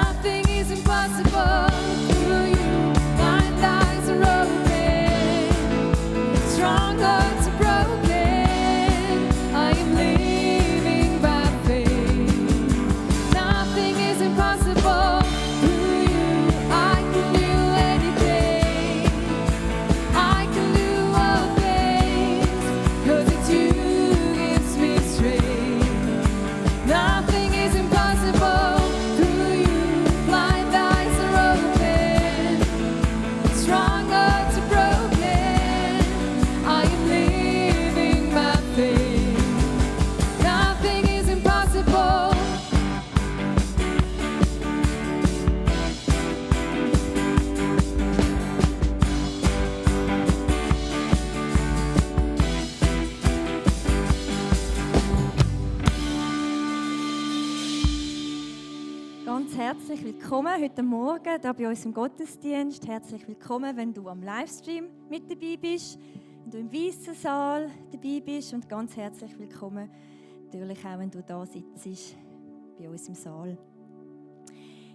Nothing is impossible through you. Blind eyes are open, strong hearts are broken. I am living by faith. Nothing is impossible through you. I can do anything. I can do all things, 'cause it's you who gives me strength. Nothing is impossible through you. Blind eyes are open, strong hearts are broken. I am living by faith. Nothing is impossible. Ganz herzlich willkommen heute Morgen hier bei uns im Gottesdienst. Herzlich willkommen, wenn du am Livestream mit dabei bist, wenn du im Weissen Saal dabei bist, und ganz herzlich willkommen natürlich auch, wenn du da sitzt bei uns im Saal.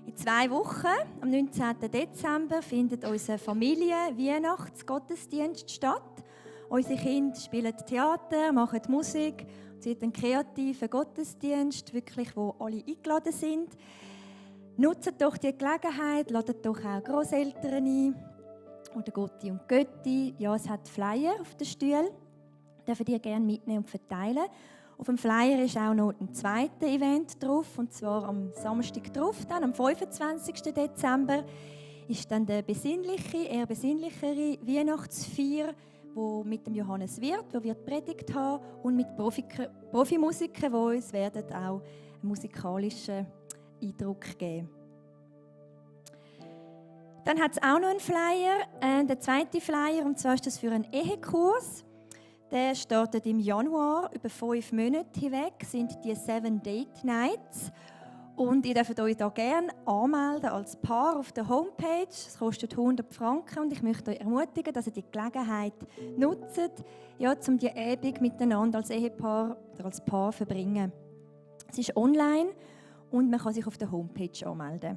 In 2 Wochen, am 19. Dezember, findet unser Familien-Weihnachtsgottesdienst statt. Unsere Kinder spielen Theater, machen Musik. Es wird ein kreativer Gottesdienst, wirklich, wo alle eingeladen sind. Nutzt doch die Gelegenheit, ladet doch auch Grosseltern ein oder Gotti und Götti. Ja, es hat Flyer auf den Stühlen. Dürfen die gerne mitnehmen und verteilen. Auf dem Flyer ist auch noch ein zweites Event drauf, und zwar am Samstag drauf, dann am 25. Dezember, ist dann der eher besinnlichere Weihnachtsfeier, wo mit dem Johannes Wirth, der wird Predigt haben, und mit Profimusikern, die uns werden auch einen musikalischen Eindruck geben. Dann hat es auch noch einen Flyer, der zweite Flyer, und zwar ist das für einen Ehekurs. Der startet im Januar, über 5 Monate hinweg sind die 7 Date Nights. Und ihr dürft euch da gerne anmelden als Paar auf der Homepage. Es kostet 100 Franken, und ich möchte euch ermutigen, dass ihr die Gelegenheit nutzt, ja, um die Abend miteinander als Ehepaar oder als Paar zu verbringen. Es ist online und man kann sich auf der Homepage anmelden.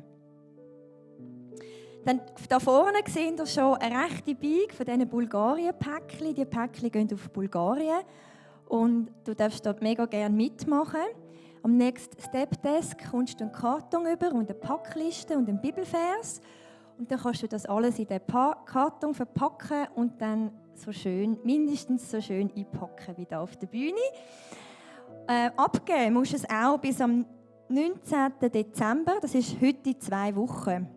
Dann da vorne seht ihr schon eine rechte Bike von diesen Bulgarien-Päckchen. Die Päckchen gehen auf Bulgarien und du darfst dort mega gerne mitmachen. Am Next Step Desk kommst du einen Karton über und eine Packliste und einen Bibelvers. Und dann kannst du das alles in den Karton verpacken und dann so schön, mindestens so schön einpacken wie da auf der Bühne. Abgeben musst du es auch bis am 19. Dezember, das ist heute in 2 Wochen.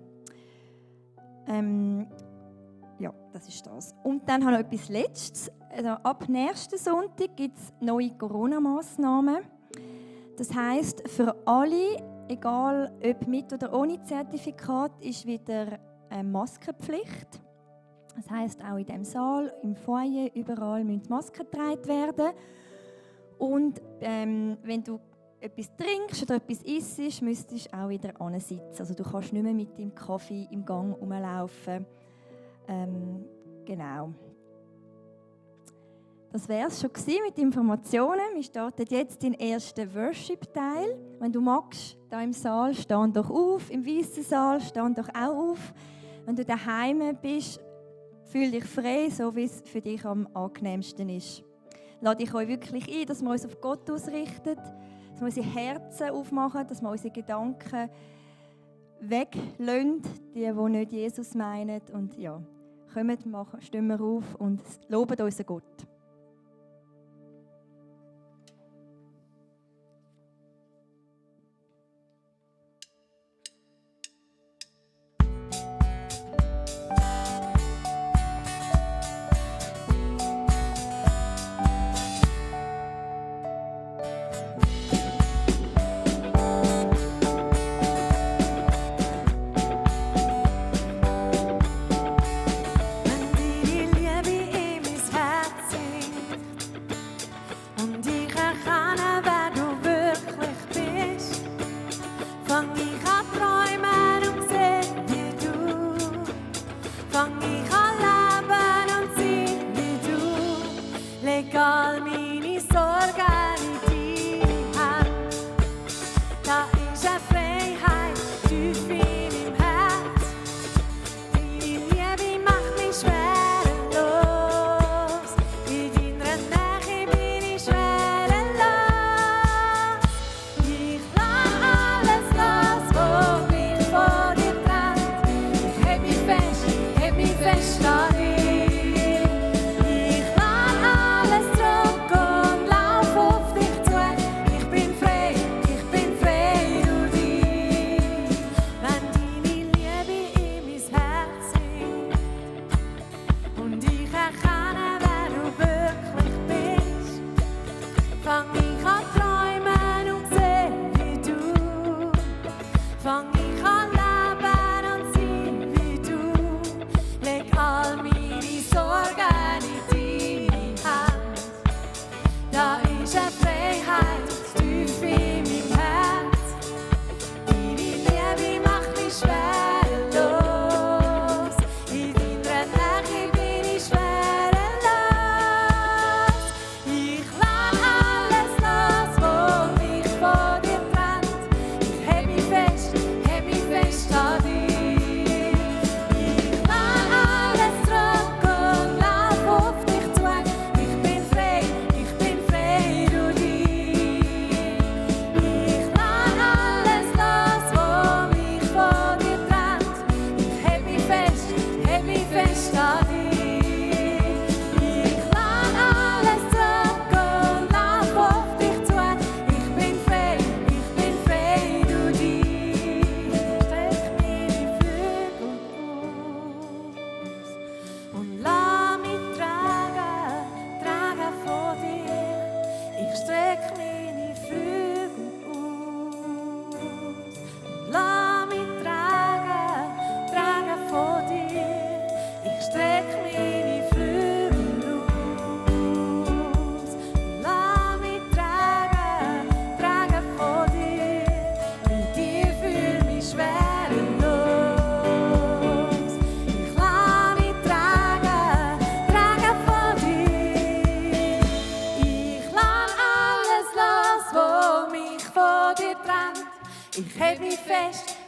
Ja, das ist das. Und dann habe ich noch etwas Letztes. Also, ab nächsten Sonntag gibt es neue Corona-Massnahmen. Das heisst, für alle, egal ob mit oder ohne Zertifikat, ist wieder eine Maskenpflicht. Das heisst, auch in diesem Saal, im Foyer, überall müssen Masken getragen werden. Und wenn du etwas trinkst oder etwas isst, müsstest du auch wieder sitzen. Also du kannst nicht mehr mit deinem Kaffee im Gang rumlaufen. Genau. Das wäre es schon mit Informationen. Wir starten jetzt den ersten Worship-Teil. Wenn du magst, hier im Saal, steh doch auf. Im Weissen Saal, steh doch auch auf. Wenn du daheim bist, fühl dich frei, so wie es für dich am angenehmsten ist. Lade ich euch wirklich ein, dass wir uns auf Gott ausrichten, dass wir unsere Herzen aufmachen, dass wir unsere Gedanken weglassen, die nicht Jesus meinen. Und ja, kommt, stehen wir auf und loben unseren Gott. all meine Sorgen in die Hand. Da ist eine Freiheit tief in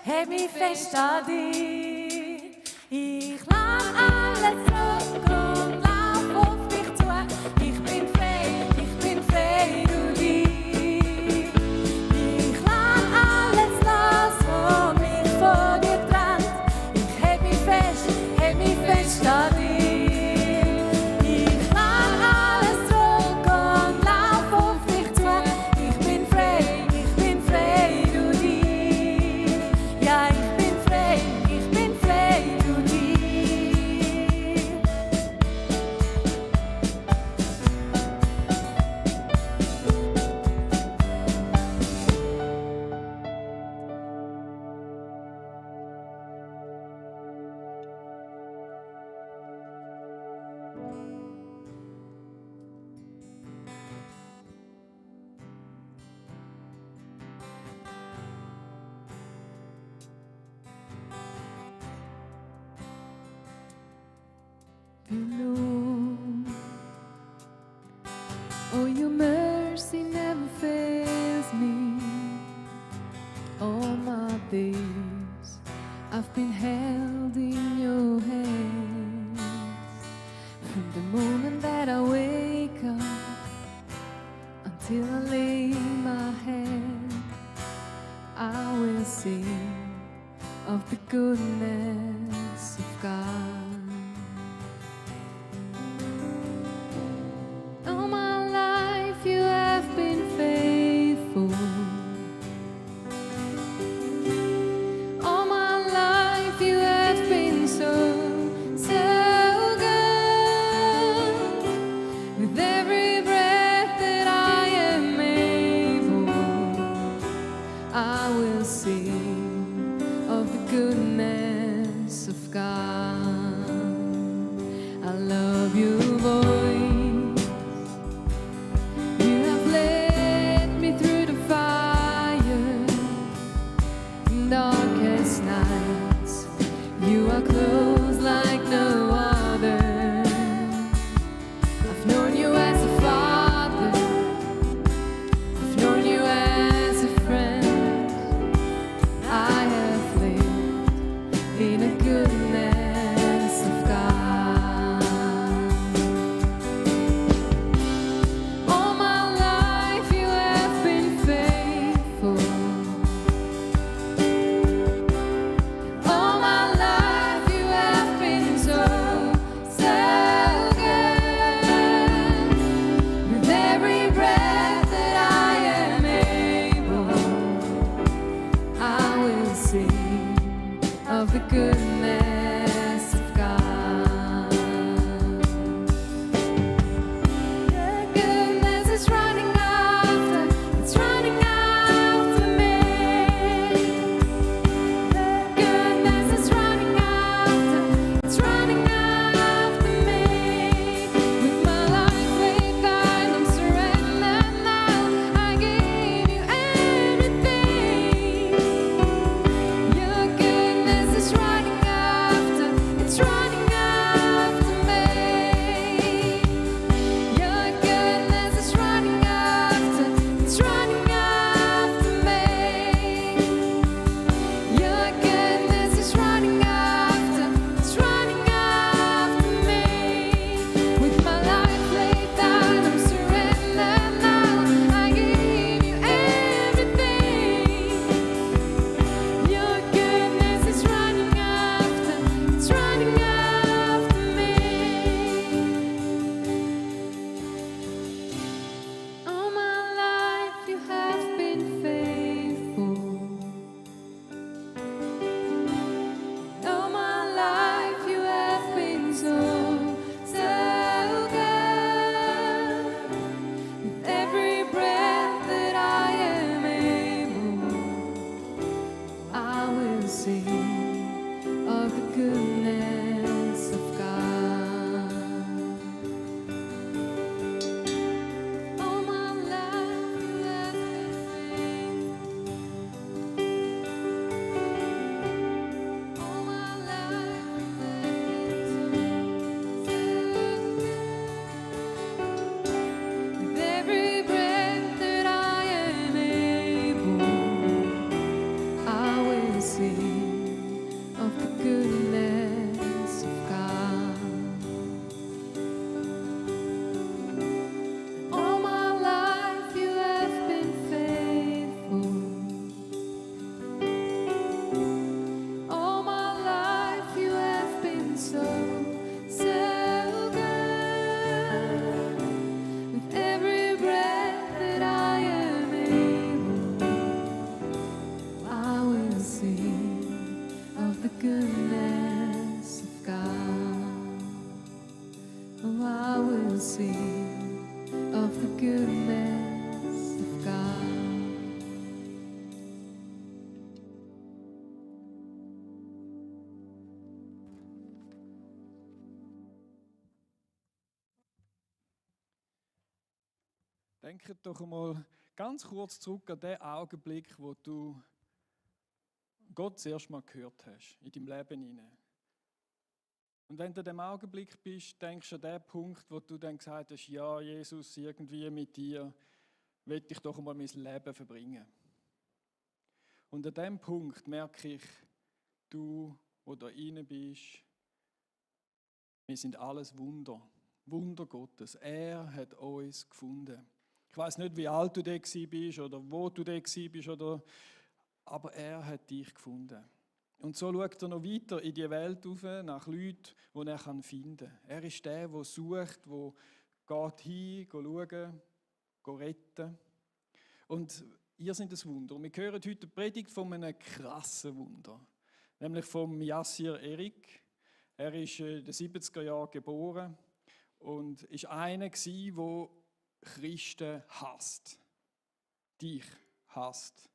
heb mich fest an dir. Ich lass alles zurück und lauf auf dich zu. Ich bin frei durch dich. Ich lass alles los, was mich von dir trennt. Ich heb mich fest an dir. Ich lass alles zurück und lauf auf dich zu. Ich bin frei durch dich. Ja, ich bin frei durch dich. Lord, oh, your mercy never fails me. All my days I've been held in your hands. From the moment that I wake up until I lay my head, I will sing of the goodness of God. All my life you have been faithful. All my life you have been so good. With every breath that I am able, I will sing of the goodness of God. I love your voice. You have led me through the fire in darkest nights. You are close like no other. I've known you as a father. I've known you as a friend. I have lived in the goodness of God. All my life you have been faithful. All my life you have been so good. I will sing of the goodness of God. Denkt doch einmal ganz kurz zurück an den Augenblick, wo du Gott das erste Mal gehört hast, in deinem Leben hinein. Und wenn du in diesem Augenblick bist, denkst du an den Punkt, wo du dann gesagt hast, ja, Jesus, irgendwie mit dir will ich doch einmal mein Leben verbringen. Und an diesem Punkt merke ich, du, wo da rein bist, wir sind alles Wunder. Wunder Gottes. Er hat uns gefunden. Ich weiß nicht, wie alt du da bist oder wo du da bist, aber er hat dich gefunden. Und so schaut er noch weiter in die Welt rauf, nach Leuten, die er finden kann. Er ist der sucht, der geht hin, schauen, retten. Und ihr seid ein Wunder. Und wir hören heute die Predigt von einem krassen Wunder. Nämlich vom Yassir Erik. Er ist in den 70er Jahren geboren und war einer, der Christen hasst. Dich hasst.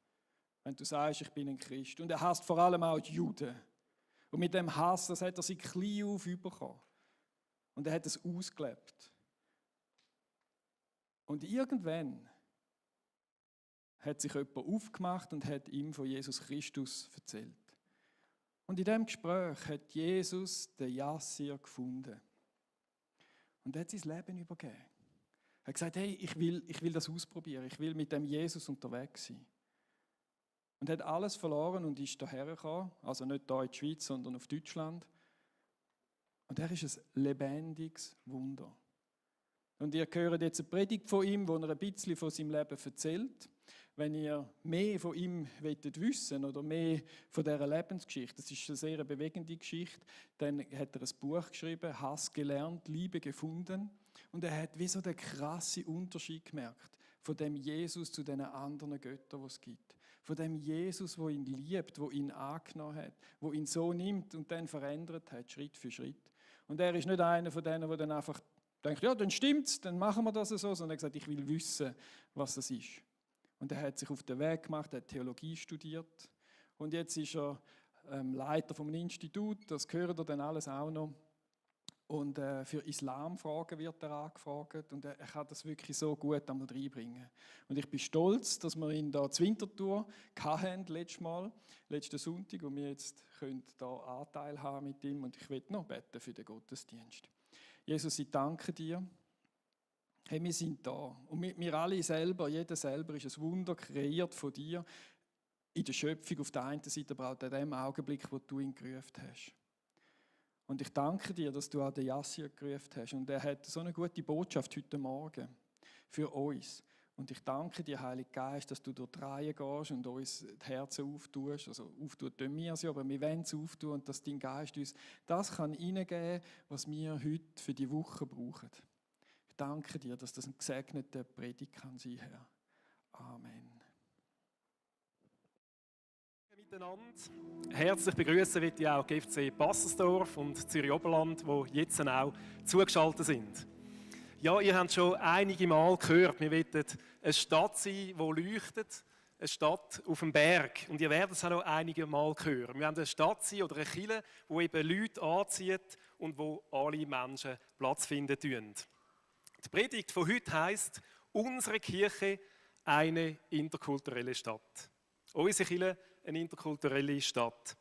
Wenn du sagst, ich bin ein Christ. Und er hasst vor allem auch die Juden. Und mit dem Hass, das hat er sich klein auf bekommen. Und er hat es ausgelebt. Und irgendwann hat sich jemand aufgemacht und hat ihm von Jesus Christus erzählt. Und in diesem Gespräch hat Jesus den Yassir gefunden. Und er hat sein Leben übergeben. Er hat gesagt, hey, ich will das ausprobieren. Ich will mit dem Jesus unterwegs sein. Und hat alles verloren und ist hierher gekommen. Also nicht hier in die Schweiz, sondern auf Deutschland. Und er ist ein lebendiges Wunder. Und ihr hört jetzt eine Predigt von ihm, wo er ein bisschen von seinem Leben erzählt. Wenn ihr mehr von ihm wissen wollt oder mehr von dieser Lebensgeschichte, das ist eine sehr bewegende Geschichte, dann hat er ein Buch geschrieben, Hass gelernt, Liebe gefunden. Und er hat wie so den krassen Unterschied gemerkt von dem Jesus zu den anderen Göttern, die es gibt. Von dem Jesus, der ihn liebt, der ihn angenommen hat, der ihn so nimmt und dann verändert hat, Schritt für Schritt. Und er ist nicht einer von denen, der dann einfach denkt, ja, dann stimmt's, dann machen wir das so, sondern er hat gesagt, ich will wissen, was das ist. Und er hat sich auf den Weg gemacht, er hat Theologie studiert und jetzt ist er Leiter vom Institut, das gehört er dann alles auch noch. Und für Islamfragen wird er angefragt und er kann das wirklich so gut einmal reinbringen. Und ich bin stolz, dass wir ihn da zur Winterthur hatten, letzten Sonntag, und wir jetzt können da Anteil haben mit ihm und ich will noch beten für den Gottesdienst. Jesus, ich danke dir. Hey, wir sind da und wir alle selber, jeder selber ist ein Wunder kreiert von dir in der Schöpfung auf der einen Seite, aber auch in dem Augenblick, wo du ihn gerufen hast. Und ich danke dir, dass du auch den Yassir gerufen hast und er hat so eine gute Botschaft heute Morgen für uns. Und ich danke dir, Heiliger Geist, dass du durch die Reihe gehst und uns die Herzen auftust. Also auftun tun wir sie, aber wir wollen es auftun und dass dein Geist uns das kann hineingeben, was wir heute für die Woche brauchen. Ich danke dir, dass das ein gesegneter Predigt kann sein, Herr. Amen. Miteinander. Herzlich begrüßen wird ich auch GFC Bassersdorf und Zürich Oberland, die jetzt auch zugeschaltet sind. Ja, ihr habt schon einige Mal gehört, wir wollen eine Stadt sein, die leuchtet, eine Stadt auf dem Berg. Und ihr werdet es auch noch einige Mal hören. Wir wollen eine Stadt sein oder eine Kirche, die eben Leute anzieht und wo alle Menschen Platz finden tun. Die Predigt von heute heisst, unsere Kirche eine interkulturelle Stadt. Unsere Kirche eine interkulturelle Stadt.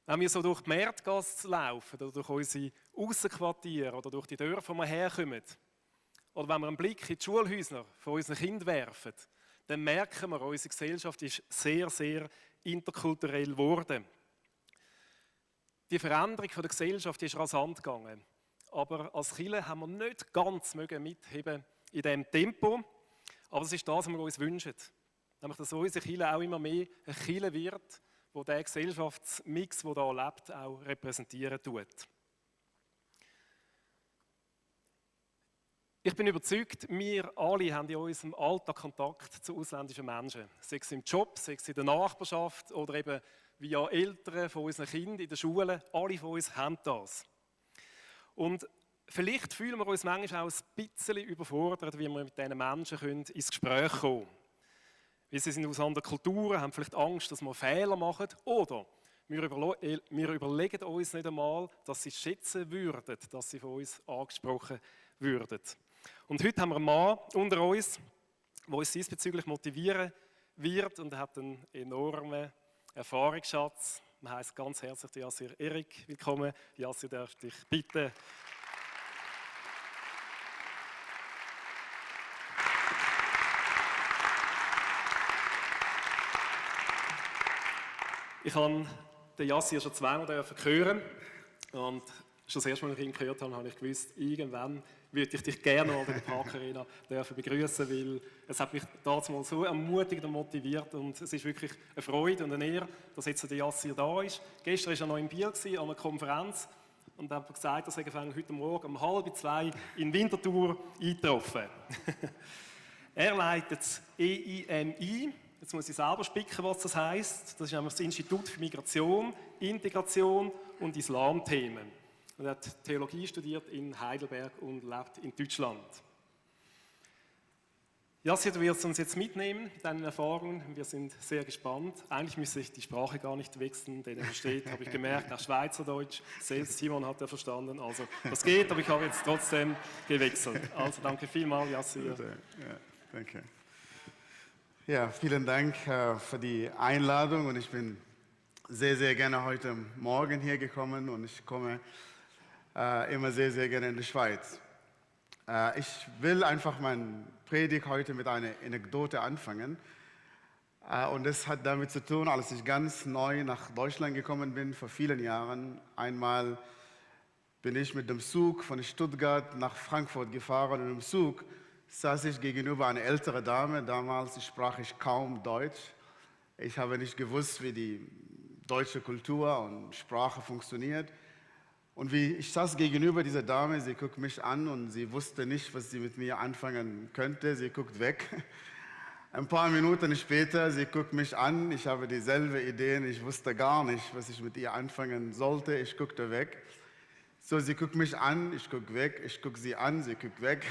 Wenn wir so durch die Märtgasse laufen oder durch unsere Aussenquartiere oder durch die Dörfer, wo wir herkommen, oder wenn wir einen Blick in die Schulhäuser von unseren Kindern werfen, dann merken wir, unsere Gesellschaft ist sehr, sehr interkulturell geworden. Die Veränderung der Gesellschaft ist rasant gegangen. Aber als Kirche haben wir nicht ganz mitheben in diesem Tempo. Aber es ist das, was wir uns wünschen. Nämlich, dass unsere Kirche auch immer mehr eine Kirche wird, die diesen Gesellschaftsmix, der hier lebt, auch repräsentieren tut. Ich bin überzeugt, wir alle haben in unserem Alltag Kontakt zu ausländischen Menschen. Sei es im Job, sei es in der Nachbarschaft oder eben via Eltern von unseren Kindern in der Schule. Alle von uns haben das. Und Vielleicht fühlen wir uns manchmal auch ein bisschen überfordert, wie wir mit diesen Menschen ins Gespräch kommen können. Weil sie sind aus anderen Kulturen, haben vielleicht Angst, dass wir Fehler machen. Oder wir überlegen uns nicht einmal, dass sie schätzen würden, dass sie von uns angesprochen würden. Und heute haben wir einen Mann unter uns, der uns diesbezüglich motivieren wird. Und er hat einen enormen Erfahrungsschatz. Wir heißen ganz herzlich Yassir Erik willkommen. Yassir, darf dich bitten. Ich habe den Yassir schon zweimal hören und schon das erste Mal, als ich ihn gehört habe, habe ich gewusst, irgendwann würde ich dich gerne mal in der Parkarena begrüßen, weil es hat mich damals so ermutigt und motiviert und es ist wirklich eine Freude und eine Ehre, dass jetzt der Yassir da ist. Gestern war er noch in Biel an einer Konferenz und hat gesagt, dass er heute Morgen um 1:30 in Winterthur eingetroffen. Er leitet das EIMI. Jetzt muss ich selber spicken, was das heisst. Das ist nämlich das Institut für Migration, Integration und Islamthemen. Und er hat Theologie studiert in Heidelberg und lebt in Deutschland. Yassir, du wirst uns jetzt mitnehmen mit deinen Erfahrungen. Wir sind sehr gespannt. Eigentlich müsste ich die Sprache gar nicht wechseln, denn er versteht, habe ich gemerkt, auch Schweizerdeutsch. Selbst Simon hat er verstanden. Also das geht, aber ich habe jetzt trotzdem gewechselt. Also danke vielmals, Yassir. Ja, danke. Ja, vielen Dank für die Einladung und ich bin sehr, sehr gerne heute Morgen hier gekommen und ich komme immer sehr, sehr gerne in die Schweiz. Ich will einfach meine Predigt heute mit einer Anekdote anfangen und das hat damit zu tun, als ich ganz neu nach Deutschland gekommen bin, vor vielen Jahren. Einmal bin ich mit dem Zug von Stuttgart nach Frankfurt gefahren und im Zug saß ich gegenüber einer älteren Dame. Damals sprach ich kaum Deutsch. Ich habe nicht gewusst, wie die deutsche Kultur und Sprache funktioniert. Und ich saß gegenüber dieser Dame, sie guckt mich an und sie wusste nicht, was sie mit mir anfangen könnte. Sie guckt weg. Ein paar Minuten später, sie guckt mich an. Ich habe dieselbe Idee. Ich wusste gar nicht, was ich mit ihr anfangen sollte. Ich guckte weg. So, sie guckt mich an, ich gucke weg. Ich gucke sie an, sie guckt weg.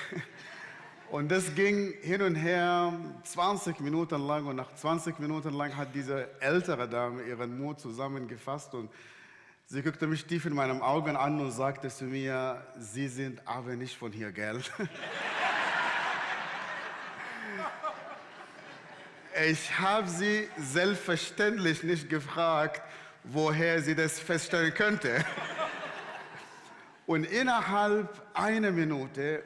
Und das ging hin und her 20 Minuten lang und nach 20 Minuten lang hat diese ältere Dame ihren Mut zusammengefasst und sie guckte mich tief in meinen Augen an und sagte zu mir, Sie sind aber nicht von hier, gell? Ich habe sie selbstverständlich nicht gefragt, woher sie das feststellen könnte. Und innerhalb einer Minute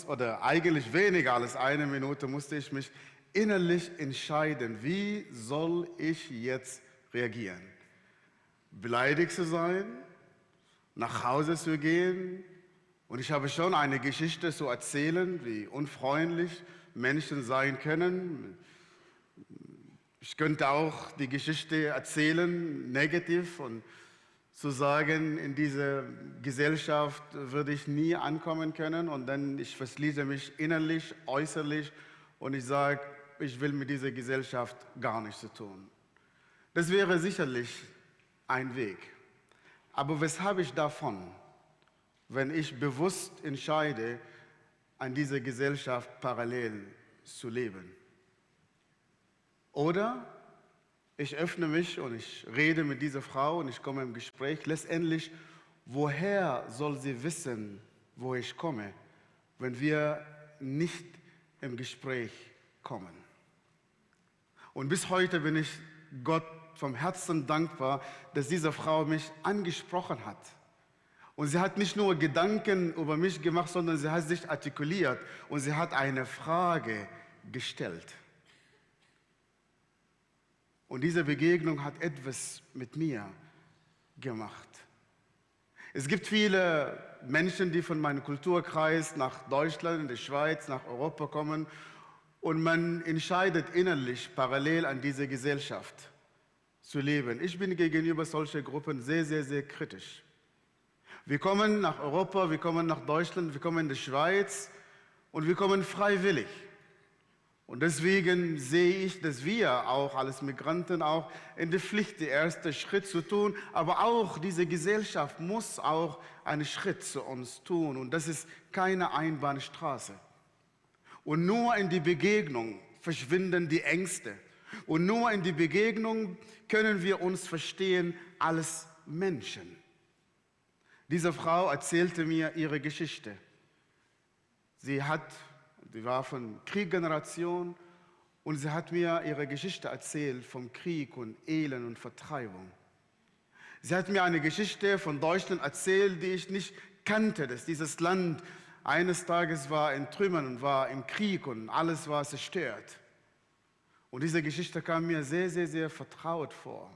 oder eigentlich weniger als eine Minute musste ich mich innerlich entscheiden, wie soll ich jetzt reagieren? Beleidigt zu sein, nach Hause zu gehen. Und ich habe schon eine Geschichte zu erzählen, wie unfreundlich Menschen sein können. Ich könnte auch die Geschichte erzählen, negativ und zu sagen, in dieser Gesellschaft würde ich nie ankommen können und dann ich verschließe mich innerlich, äußerlich und ich sage, ich will mit dieser Gesellschaft gar nichts zu tun. Das wäre sicherlich ein Weg. Aber was habe ich davon, wenn ich bewusst entscheide, an dieser Gesellschaft parallel zu leben? Oder ich öffne mich und ich rede mit dieser Frau und ich komme im Gespräch. Letztendlich, woher soll sie wissen, wo ich komme, wenn wir nicht im Gespräch kommen? Und bis heute bin ich Gott vom Herzen dankbar, dass diese Frau mich angesprochen hat. Und sie hat nicht nur Gedanken über mich gemacht, sondern sie hat sich artikuliert und sie hat eine Frage gestellt. Und diese Begegnung hat etwas mit mir gemacht. Es gibt viele Menschen, die von meinem Kulturkreis nach Deutschland, in die Schweiz, nach Europa kommen und man entscheidet innerlich parallel an dieser Gesellschaft zu leben. Ich bin gegenüber solchen Gruppen sehr, sehr, sehr kritisch. Wir kommen nach Europa, wir kommen nach Deutschland, wir kommen in die Schweiz und wir kommen freiwillig. Und deswegen sehe ich, dass wir auch als Migranten auch in der Pflicht, den ersten Schritt zu tun, aber auch diese Gesellschaft muss auch einen Schritt zu uns tun. Und das ist keine Einbahnstraße. Und nur in die Begegnung verschwinden die Ängste. Und nur in die Begegnung können wir uns verstehen als Menschen. Diese Frau erzählte mir ihre Geschichte. Sie war von Kriegsgeneration und sie hat mir ihre Geschichte erzählt vom Krieg und Elend und Vertreibung. Sie hat mir eine Geschichte von Deutschland erzählt, die ich nicht kannte, dass dieses Land eines Tages war in Trümmern und war im Krieg und alles war zerstört. Und diese Geschichte kam mir sehr, sehr, sehr vertraut vor.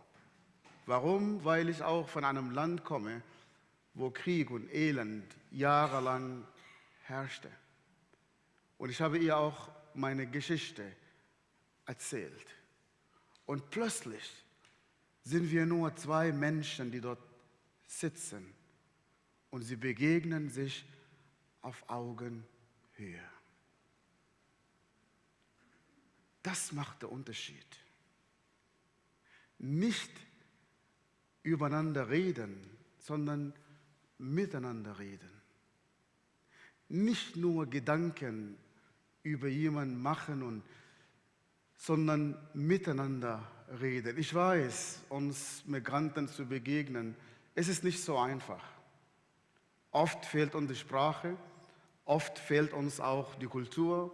Warum? Weil ich auch von einem Land komme, wo Krieg und Elend jahrelang herrschte. Und ich habe ihr auch meine Geschichte erzählt. Und plötzlich sind wir nur zwei Menschen, die dort sitzen. Und sie begegnen sich auf Augenhöhe. Das macht den Unterschied. Nicht übereinander reden, sondern miteinander reden. Nicht nur Gedanken über jemanden machen, sondern miteinander reden. Ich weiß, uns Migranten zu begegnen, es ist nicht so einfach. Oft fehlt uns die Sprache, oft fehlt uns auch die Kultur.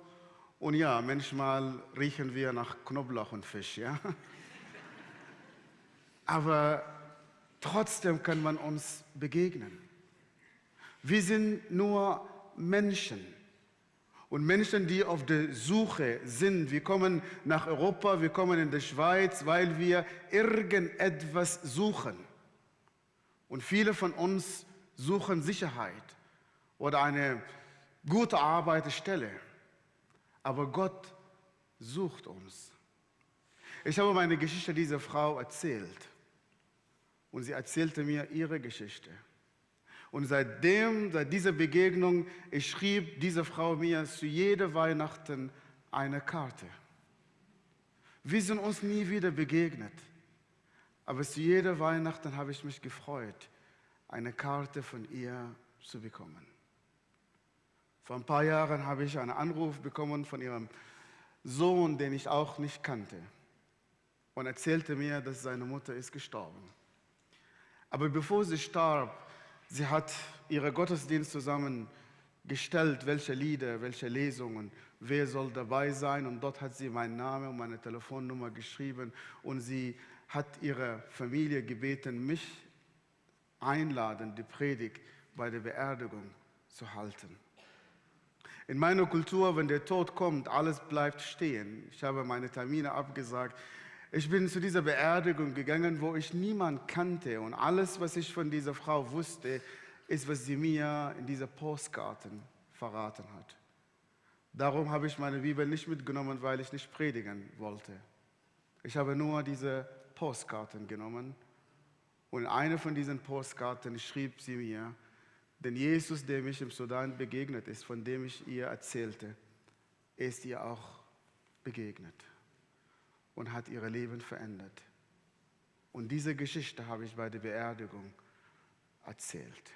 Und ja, manchmal riechen wir nach Knoblauch und Fisch. Ja? Aber trotzdem kann man uns begegnen. Wir sind nur Menschen. Und Menschen, die auf der Suche sind. Wir kommen nach Europa, wir kommen in die Schweiz, weil wir irgendetwas suchen. Und viele von uns suchen Sicherheit oder eine gute Arbeitsstelle. Aber Gott sucht uns. Ich habe meine Geschichte dieser Frau erzählt. Und sie erzählte mir ihre Geschichte. Und seit dieser Begegnung, ich schrieb diese Frau mir zu jeder Weihnachten eine Karte. Wir sind uns nie wieder begegnet. Aber zu jeder Weihnachten habe ich mich gefreut, eine Karte von ihr zu bekommen. Vor ein paar Jahren habe ich einen Anruf bekommen von ihrem Sohn, den ich auch nicht kannte. Und erzählte mir, dass seine Mutter ist gestorben. Aber bevor sie starb, sie hat ihre Gottesdienst zusammengestellt, welche Lieder, welche Lesungen, wer soll dabei sein. Und dort hat sie meinen Namen und meine Telefonnummer geschrieben. Und sie hat ihre Familie gebeten, mich einladen, die Predigt bei der Beerdigung zu halten. In meiner Kultur, wenn der Tod kommt, alles bleibt stehen. Ich habe meine Termine abgesagt. Ich bin zu dieser Beerdigung gegangen, wo ich niemanden kannte. Und alles, was ich von dieser Frau wusste, ist, was sie mir in dieser Postkarten verraten hat. Darum habe ich meine Bibel nicht mitgenommen, weil ich nicht predigen wollte. Ich habe nur diese Postkarten genommen. Und in einer von diesen Postkarten schrieb sie mir, denn Jesus, der mich im Sudan begegnet ist, von dem ich ihr erzählte, ist ihr auch begegnet und hat ihr Leben verändert. Und diese Geschichte habe ich bei der Beerdigung erzählt.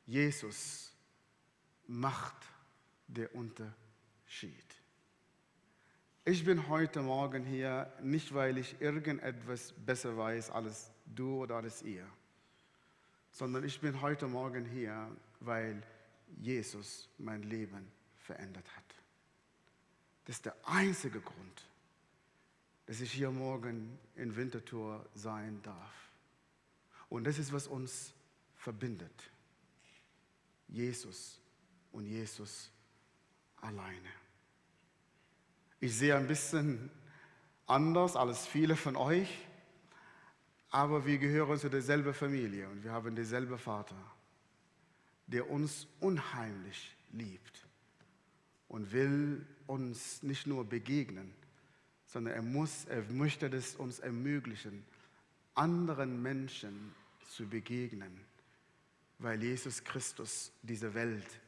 Jesus macht den Unterschied. Ich bin heute Morgen hier nicht, weil ich irgendetwas besser weiß als du oder als ihr, sondern ich bin heute Morgen hier, weil Jesus mein Leben verändert hat. Das ist der einzige Grund, dass ich hier morgen in Winterthur sein darf. Und das ist, was uns verbindet. Jesus und Jesus alleine. Ich sehe ein bisschen anders als viele von euch, aber wir gehören zu derselben Familie und wir haben denselben Vater, der uns unheimlich liebt und will uns nicht nur begegnen, sondern er möchte es uns ermöglichen, anderen Menschen zu begegnen, weil Jesus Christus diese Welt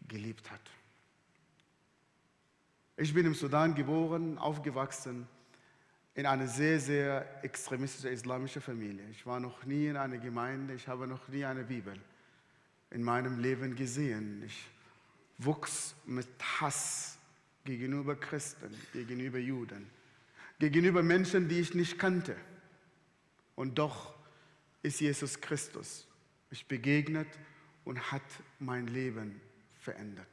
geliebt hat. Ich bin im Sudan geboren, aufgewachsen, in einer sehr, sehr extremistischen islamischen Familie. Ich war noch nie in einer Gemeinde, ich habe noch nie eine Bibel in meinem Leben gesehen. Ich wuchs mit Hass gegenüber Christen, gegenüber Juden, gegenüber Menschen, die ich nicht kannte. Und doch ist Jesus Christus mich begegnet und hat mein Leben verändert.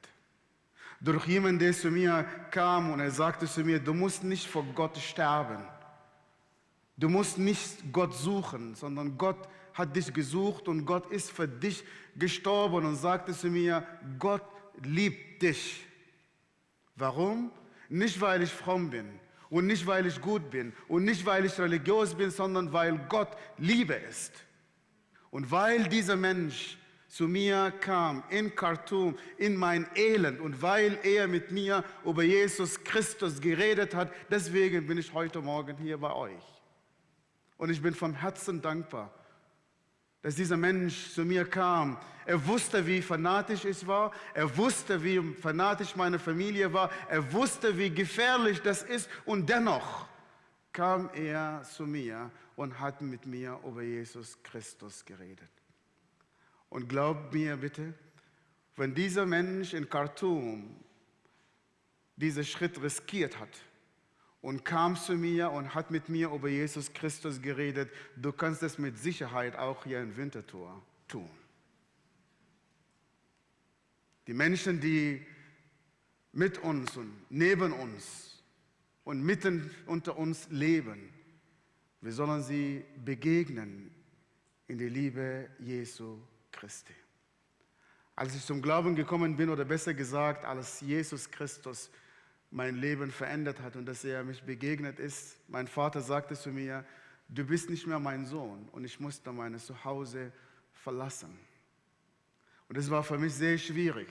Durch jemanden, der zu mir kam und er sagte zu mir, du musst nicht vor Gott sterben. Du musst nicht Gott suchen, sondern Gott hat dich gesucht und Gott ist für dich gestorben und sagte zu mir, Gott liebt dich. Warum? Nicht, weil ich fromm bin und nicht, weil ich gut bin und nicht, weil ich religiös bin, sondern weil Gott Liebe ist. Und weil dieser Mensch zu mir kam, in Khartoum, in mein Elend und weil er mit mir über Jesus Christus geredet hat, deswegen bin ich heute Morgen hier bei euch. Und ich bin vom Herzen dankbar, dass dieser Mensch zu mir kam. Er wusste, wie fanatisch ich war. Er wusste, wie fanatisch meine Familie war. Er wusste, wie gefährlich das ist. Und dennoch kam er zu mir und hat mit mir über Jesus Christus geredet. Und glaubt mir bitte, wenn dieser Mensch in Khartoum diesen Schritt riskiert hat und kam zu mir und hat mit mir über Jesus Christus geredet, du kannst es mit Sicherheit auch hier in Winterthur tun. Die Menschen, die mit uns und neben uns und mitten unter uns leben, wir sollen sie begegnen in die Liebe Jesu Christi. Als ich zum Glauben gekommen bin, oder besser gesagt, als Jesus Christus mein Leben verändert hat und dass er mich begegnet ist, mein Vater sagte zu mir, du bist nicht mehr mein Sohn, und ich musste mein Zuhause verlassen. Und es war für mich sehr schwierig,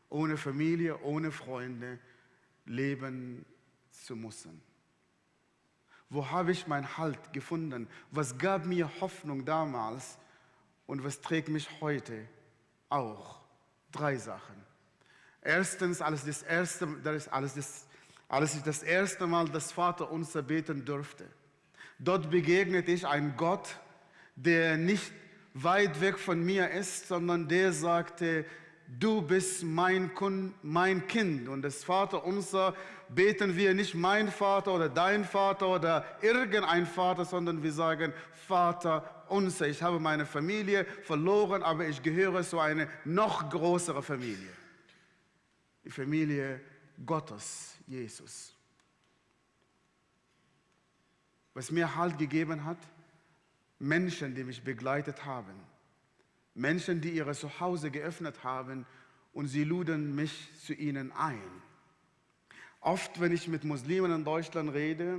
ohne Familie, ohne Freunde leben zu müssen. Wo habe ich meinen Halt gefunden? Was gab mir Hoffnung damals und was trägt mich heute auch? 3 Sachen. Erstens, als ich das erste Mal das Vaterunser beten durfte. Dort begegnete ich einem Gott, der nicht weit weg von mir ist, sondern der sagte, du bist mein Kind. Und das Vaterunser beten wir nicht mein Vater oder dein Vater oder irgendein Vater, sondern wir sagen Vater unser. Ich habe meine Familie verloren, aber ich gehöre zu einer noch größeren Familie. Die Familie Gottes, Jesus. Was mir Halt gegeben hat, Menschen, die mich begleitet haben. Menschen, die ihre Zuhause geöffnet haben und sie luden mich zu ihnen ein. Oft, wenn ich mit Muslimen in Deutschland rede,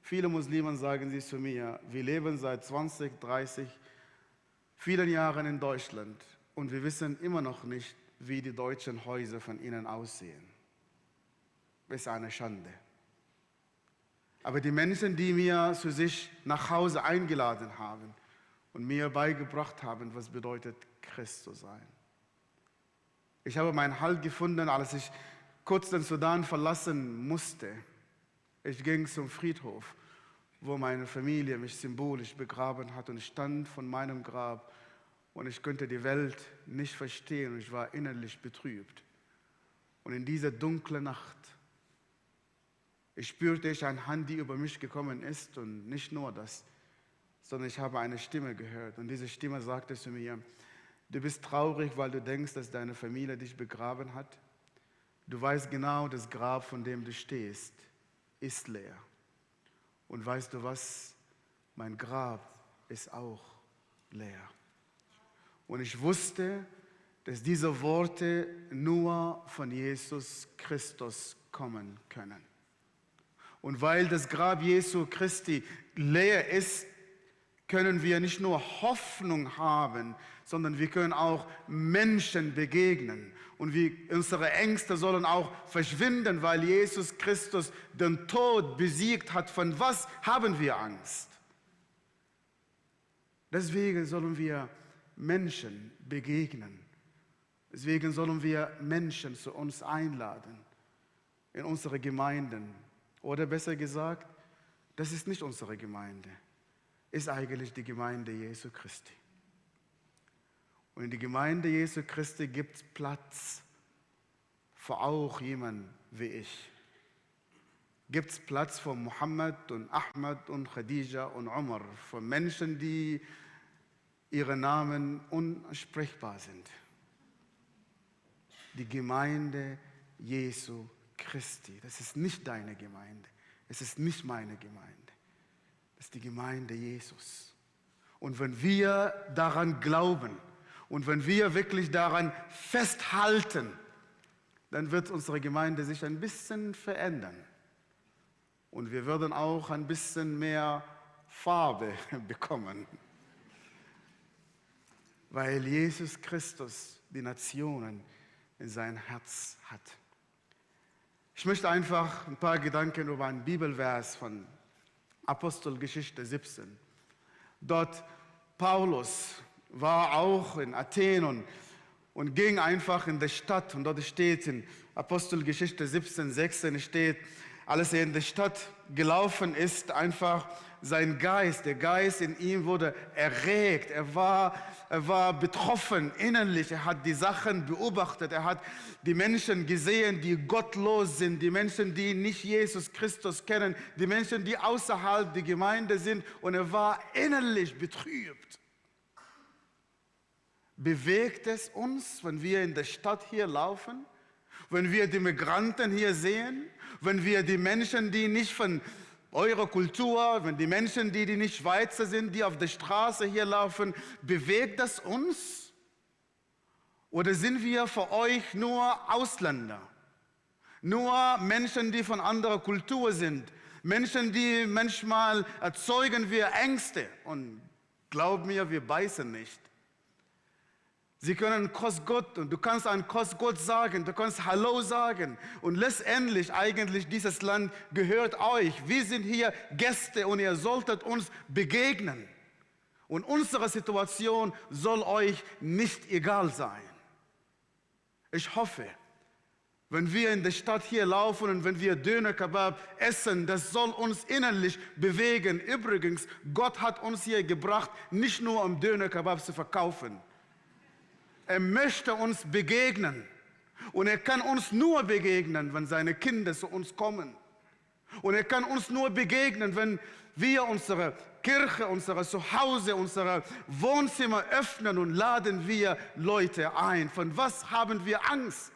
viele Muslime sagen sie zu mir, wir leben seit 20, 30, vielen Jahren in Deutschland und wir wissen immer noch nicht, wie die deutschen Häuser von ihnen aussehen. Das ist eine Schande. Aber die Menschen, die mir zu sich nach Hause eingeladen haben und mir beigebracht haben, was bedeutet, Christ zu sein. Ich habe meinen Halt gefunden, als ich kurz den Sudan verlassen musste. Ich ging zum Friedhof, wo meine Familie mich symbolisch begraben hat und ich stand von meinem Grab und ich konnte die Welt nicht verstehen und ich war innerlich betrübt. Und in dieser dunklen Nacht spürte ich eine Hand, die über mich gekommen ist und nicht nur das, sondern ich habe eine Stimme gehört und diese Stimme sagte zu mir, du bist traurig, weil du denkst, dass deine Familie dich begraben hat. Du weißt genau, das Grab, von dem du stehst, ist leer. Und weißt du was? Mein Grab ist auch leer. Und ich wusste, dass diese Worte nur von Jesus Christus kommen können. Und weil das Grab Jesu Christi leer ist, können wir nicht nur Hoffnung haben, sondern wir können auch Menschen begegnen. Und unsere Ängste sollen auch verschwinden, weil Jesus Christus den Tod besiegt hat. Von was haben wir Angst? Deswegen sollen wir Menschen begegnen. Deswegen sollen wir Menschen zu uns einladen. in unsere Gemeinden. Oder besser gesagt, das ist nicht unsere Gemeinde, ist eigentlich die Gemeinde Jesu Christi. Und in der Gemeinde Jesu Christi gibt es Platz für auch jemanden wie ich. Gibt es Platz für Mohammed und Ahmed und Khadija und Umar, für Menschen, die ihre Namen unsprechbar sind. Die Gemeinde Jesu Christi, das ist nicht deine Gemeinde, es ist nicht meine Gemeinde, das ist die Gemeinde Jesus. Und wenn wir daran glauben und wenn wir wirklich daran festhalten, dann wird unsere Gemeinde sich ein bisschen verändern. Und wir würden auch ein bisschen mehr Farbe bekommen. Weil Jesus Christus die Nationen in sein Herz hat. Ich möchte einfach ein paar Gedanken über einen Bibelvers von Apostelgeschichte 17. Dort Paulus war auch in Athen und ging einfach in die Stadt. Und dort steht in Apostelgeschichte 17, 16 steht, als er in die Stadt gelaufen ist, einfach sein Geist, der Geist in ihm wurde erregt. Er war betroffen innerlich. Er hat die Sachen beobachtet. Er hat die Menschen gesehen, die gottlos sind, die Menschen, die nicht Jesus Christus kennen, die Menschen, die außerhalb der Gemeinde sind. Und er war innerlich betrübt. Bewegt es uns, wenn wir in der Stadt hier laufen? Wenn wir die Migranten hier sehen, wenn wir die Menschen, die nicht von eurer Kultur, wenn die Menschen, die nicht Schweizer sind, die auf der Straße hier laufen, bewegt das uns? Oder sind wir für euch nur Ausländer? Nur Menschen, die von anderer Kultur sind? Menschen, die manchmal erzeugen wir Ängste. Und glaub mir, wir beißen nicht. Sie können Grüß Gott und du kannst ein Grüß Gott sagen, du kannst Hallo sagen. Und letztendlich eigentlich dieses Land gehört euch. Wir sind hier Gäste und ihr solltet uns begegnen. Und unsere Situation soll euch nicht egal sein. Ich hoffe, wenn wir in der Stadt hier laufen und wenn wir Döner Kebab essen, das soll uns innerlich bewegen. Übrigens, Gott hat uns hier gebracht, nicht nur um Döner Kebab zu verkaufen. Er möchte uns begegnen. Und er kann uns nur begegnen, wenn seine Kinder zu uns kommen. Und er kann uns nur begegnen, wenn wir unsere Kirche, unser Zuhause, unser Wohnzimmer öffnen und laden wir Leute ein. Von was haben wir Angst?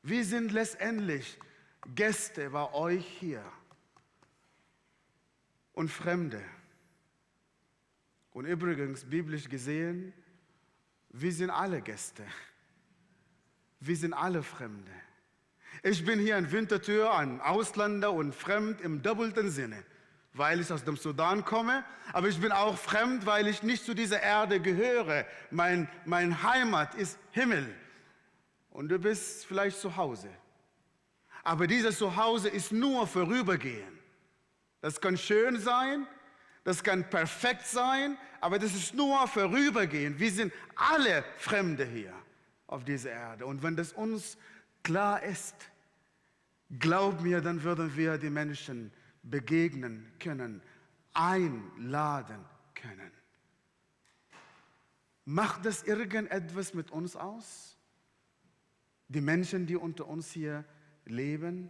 Wir sind letztendlich Gäste bei euch hier und Fremde. Und übrigens, biblisch gesehen, wir sind alle Gäste. Wir sind alle Fremde. Ich bin hier in Winterthur ein Ausländer und fremd im doppelten Sinne, weil ich aus dem Sudan komme, aber ich bin auch fremd, weil ich nicht zu dieser Erde gehöre. Mein Heimat ist Himmel und du bist vielleicht zu Hause. Aber dieses Zuhause ist nur vorübergehend. Das kann schön sein, das kann perfekt sein, aber das ist nur vorübergehend. Wir sind alle Fremde hier auf dieser Erde. Und wenn das uns klar ist, glaub mir, dann würden wir die Menschen begegnen können, einladen können. Macht das irgendetwas mit uns aus? Die Menschen, die unter uns hier leben?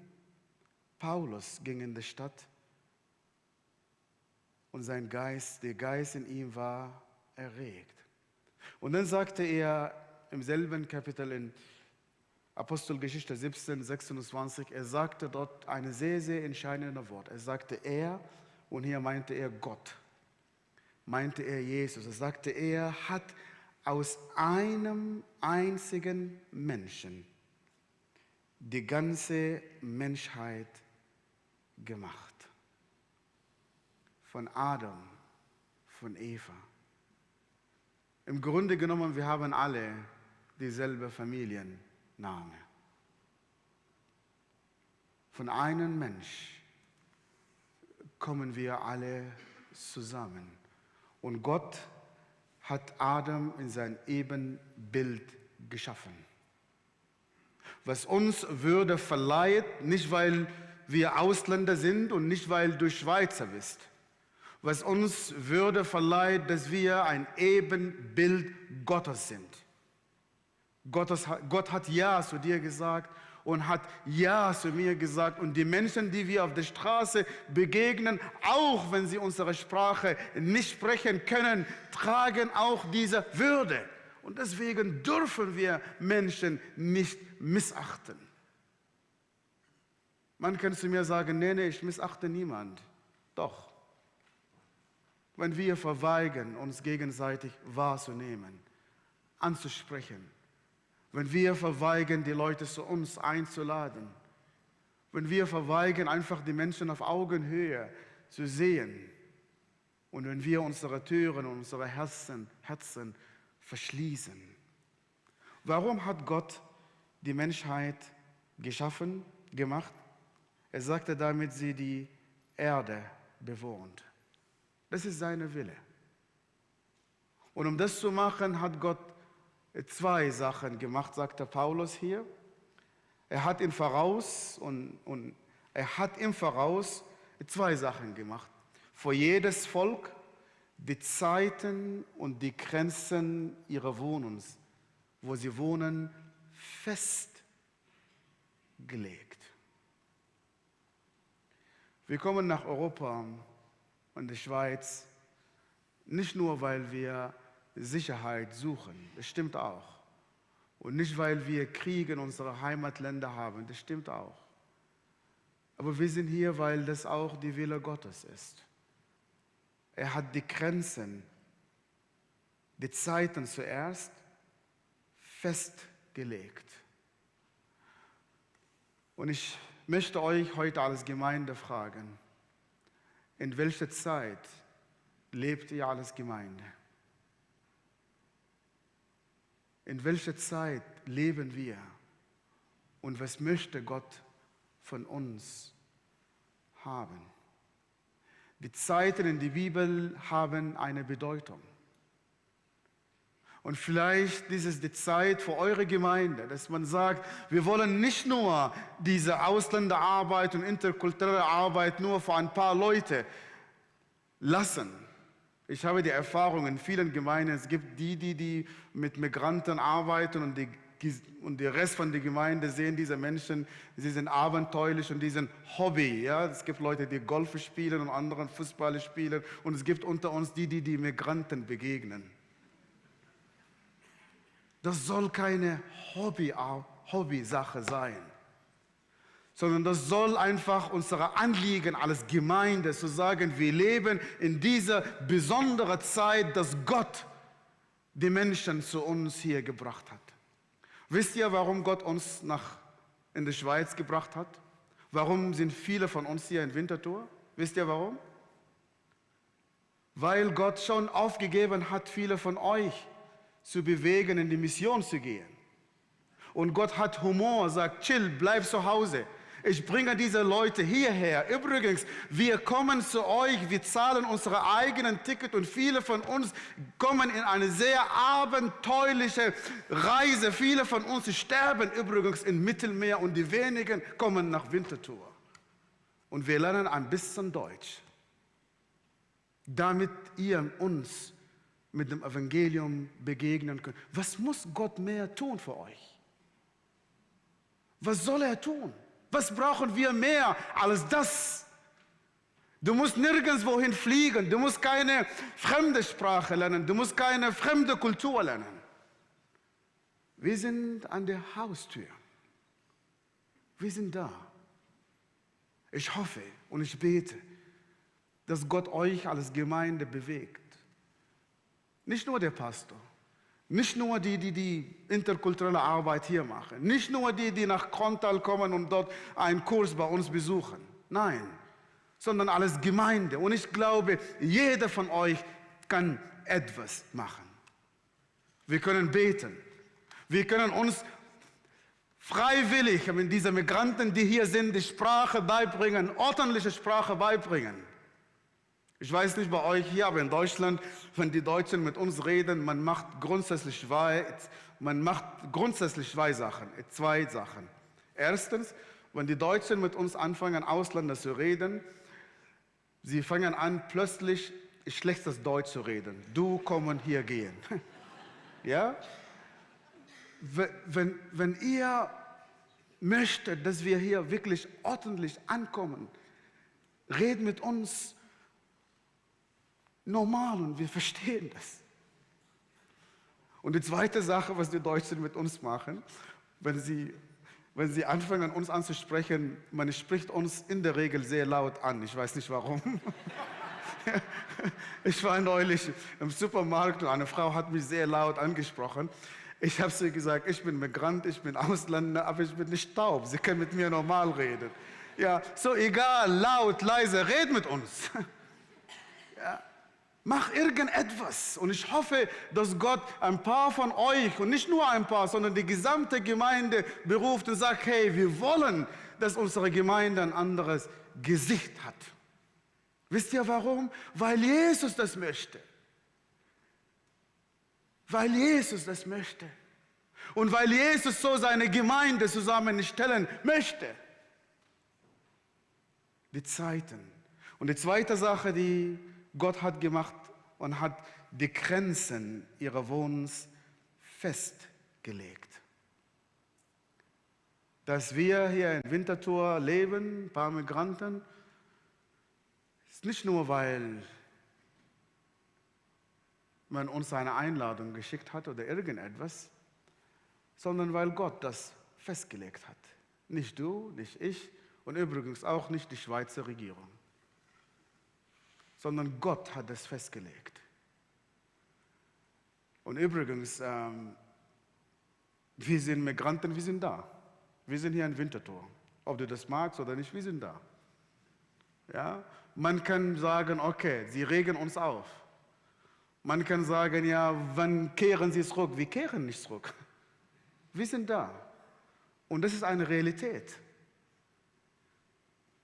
Paulus ging in die Stadt und sein Geist, der Geist in ihm war erregt. Und dann sagte er im selben Kapitel in Apostelgeschichte 17, 26, er sagte dort ein sehr, sehr entscheidendes Wort. Er sagte er, und hier meinte er Gott, meinte er Jesus. Er sagte, er hat aus einem einzigen Menschen die ganze Menschheit gemacht. Von Adam, von Eva. Im Grunde genommen, wir haben alle dieselbe Familienname. Von einem Mensch kommen wir alle zusammen. Und Gott hat Adam in sein Ebenbild geschaffen. was uns Würde verleiht, nicht weil wir Ausländer sind und nicht weil du Schweizer bist, was uns Würde verleiht, dass wir ein Ebenbild Gottes sind. Gott hat Ja zu dir gesagt und hat Ja zu mir gesagt. Und die Menschen, die wir auf der Straße begegnen, auch wenn sie unsere Sprache nicht sprechen können, tragen auch diese Würde. Und deswegen dürfen wir Menschen nicht missachten. Man kann zu mir sagen, nee, ich missachte niemand. Doch, wenn wir verweigern, uns gegenseitig wahrzunehmen, anzusprechen, wenn wir verweigern, die Leute zu uns einzuladen, wenn wir verweigern, einfach die Menschen auf Augenhöhe zu sehen und wenn wir unsere Türen und unsere Herzen verschließen. Warum hat Gott die Menschheit geschaffen, gemacht? Er sagte, damit sie die Erde bewohnt. Das ist sein Wille. Und um das zu machen, hat Gott zwei Sachen gemacht, sagte Paulus hier. Er hat im Voraus zwei Sachen gemacht. Für jedes Volk die Zeiten und die Grenzen ihrer Wohnens, wo sie wohnen, festgelegt. Wir kommen nach Europa und die Schweiz nicht nur, weil wir Sicherheit suchen, das stimmt auch. Und nicht, weil wir Kriege in unseren Heimatländern haben, das stimmt auch. Aber wir sind hier, weil das auch die Wille Gottes ist. Er hat die Grenzen, die Zeiten zuerst festgelegt. Und ich möchte euch heute als Gemeinde fragen, in welcher Zeit lebt ihr als Gemeinde? In welcher Zeit leben wir? Und was möchte Gott von uns haben? Die Zeiten in der Bibel haben eine Bedeutung. Und vielleicht ist es die Zeit für eure Gemeinde, dass man sagt, wir wollen nicht nur diese Ausländerarbeit und interkulturelle Arbeit nur für ein paar Leute lassen. Ich habe die Erfahrung in vielen Gemeinden, es gibt die mit Migranten arbeiten und der Rest von der Gemeinde sehen diese Menschen, sie sind abenteuerlich und die sind Hobby. Ja? Es gibt Leute, die Golf spielen und andere Fußball spielen und es gibt unter uns die Migranten begegnen. Das soll keine Hobby-Sache sein, sondern das soll einfach unser Anliegen als Gemeinde zu sagen, wir leben in dieser besonderen Zeit, dass Gott die Menschen zu uns hier gebracht hat. Wisst ihr, warum Gott uns in die Schweiz gebracht hat? Warum sind viele von uns hier in Winterthur? Wisst ihr warum? Weil Gott schon aufgegeben hat, viele von euch zu bewegen, in die Mission zu gehen. Und Gott hat Humor, sagt, chill, bleib zu Hause. Ich bringe diese Leute hierher. Übrigens, wir kommen zu euch, wir zahlen unsere eigenen Ticket und viele von uns kommen in eine sehr abenteuerliche Reise. Viele von uns sterben übrigens im Mittelmeer und die wenigen kommen nach Winterthur. Und wir lernen ein bisschen Deutsch, damit ihr uns mit dem Evangelium begegnen könnt. Was muss Gott mehr tun für euch? Was soll er tun? Was brauchen wir mehr als das? Du musst nirgendwohin fliegen, du musst keine fremde Sprache lernen, du musst keine fremde Kultur lernen. Wir sind an der Haustür. Wir sind da. Ich hoffe und ich bete, dass Gott euch als Gemeinde bewegt. Nicht nur der Pastor, nicht nur die interkulturelle Arbeit hier machen, nicht nur die nach Krontal kommen und dort einen Kurs bei uns besuchen. Nein, sondern als Gemeinde. Und ich glaube, jeder von euch kann etwas machen. Wir können beten. Wir können uns freiwillig, diese Migranten, die hier sind, die Sprache beibringen, ordentliche Sprache beibringen. Ich weiß nicht bei euch hier, aber in Deutschland, wenn die Deutschen mit uns reden, man macht grundsätzlich zwei Sachen. Erstens, wenn die Deutschen mit uns anfangen, Ausländer zu reden, sie fangen an, plötzlich schlechtes Deutsch zu reden. Du, kommen, hier, gehen. Ja? Wenn ihr möchtet, dass wir hier wirklich ordentlich ankommen, redet mit uns normal und wir verstehen das. Und die zweite Sache, was die Deutschen mit uns machen, wenn sie anfangen, uns anzusprechen, man spricht uns in der Regel sehr laut an. Ich weiß nicht warum. Ich war neulich im Supermarkt und eine Frau hat mich sehr laut angesprochen. Ich habe sie gesagt, ich bin Migrant, ich bin Ausländer, aber ich bin nicht taub. Sie können mit mir normal reden. Ja, so egal, laut, leise, red mit uns. Ja. Mach irgendetwas. Und ich hoffe, dass Gott ein paar von euch, und nicht nur ein paar, sondern die gesamte Gemeinde beruft und sagt, hey, wir wollen, dass unsere Gemeinde ein anderes Gesicht hat. Wisst ihr warum? Weil Jesus das möchte. Weil Jesus das möchte. Und weil Jesus so seine Gemeinde zusammenstellen möchte. Die Zeiten. Und die zweite Sache, die Gott hat gemacht und hat die Grenzen ihrer Wohnens festgelegt. Dass wir hier in Winterthur leben, ein paar Migranten, ist nicht nur, weil man uns eine Einladung geschickt hat oder irgendetwas, sondern weil Gott das festgelegt hat. Nicht du, nicht ich und übrigens auch nicht die Schweizer Regierung. Sondern Gott hat es festgelegt. Und übrigens, wir sind Migranten, wir sind da. Wir sind hier in Winterthur. Ob du das magst oder nicht, wir sind da. Ja? Man kann sagen, okay, sie regen uns auf. Man kann sagen, ja, wann kehren sie zurück? Wir kehren nicht zurück. Wir sind da. Und das ist eine Realität.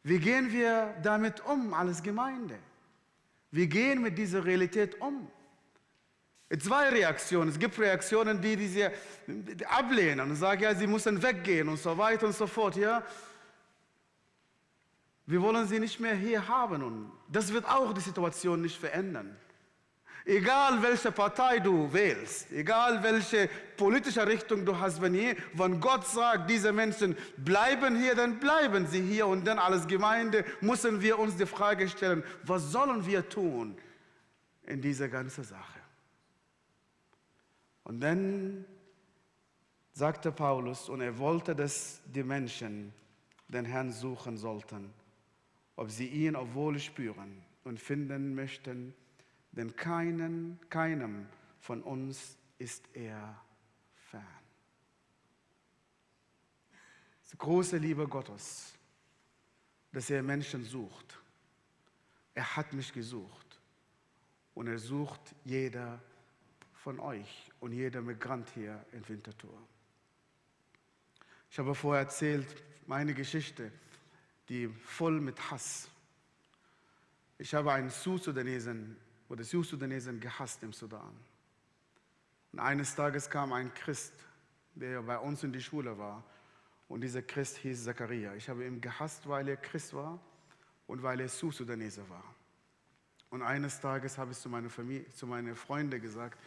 Wie gehen wir damit um als Gemeinde? Wir gehen mit dieser Realität um. Zwei Reaktionen. Es gibt Reaktionen, die ablehnen und sagen, ja, sie müssen weggehen und so weiter und so fort. Ja? Wir wollen sie nicht mehr hier haben und das wird auch die Situation nicht verändern. Egal welche Partei du wählst, egal welche politische Richtung du hast, wenn Gott sagt, diese Menschen bleiben hier, dann bleiben sie hier. Und dann als Gemeinde müssen wir uns die Frage stellen, was sollen wir tun in dieser ganzen Sache? Und dann sagte Paulus, und er wollte, dass die Menschen den Herrn suchen sollten, ob sie ihn auch wohl spüren und finden möchten, denn keinem von uns ist er fern. Das ist die große Liebe Gottes, dass er Menschen sucht. Er hat mich gesucht und er sucht jeder von euch und jeder Migrant hier in Winterthur. Ich habe vorher erzählt, meine Geschichte, die voll mit Hass. Ich habe einen Südsudanesen gehasst im Sudan. Und eines Tages kam ein Christ, der bei uns in die Schule war. Und dieser Christ hieß Zachariah. Ich habe ihn gehasst, weil er Christ war und weil er Südsudaneser war. Und eines Tages habe ich zu meinen Freunden gesagt,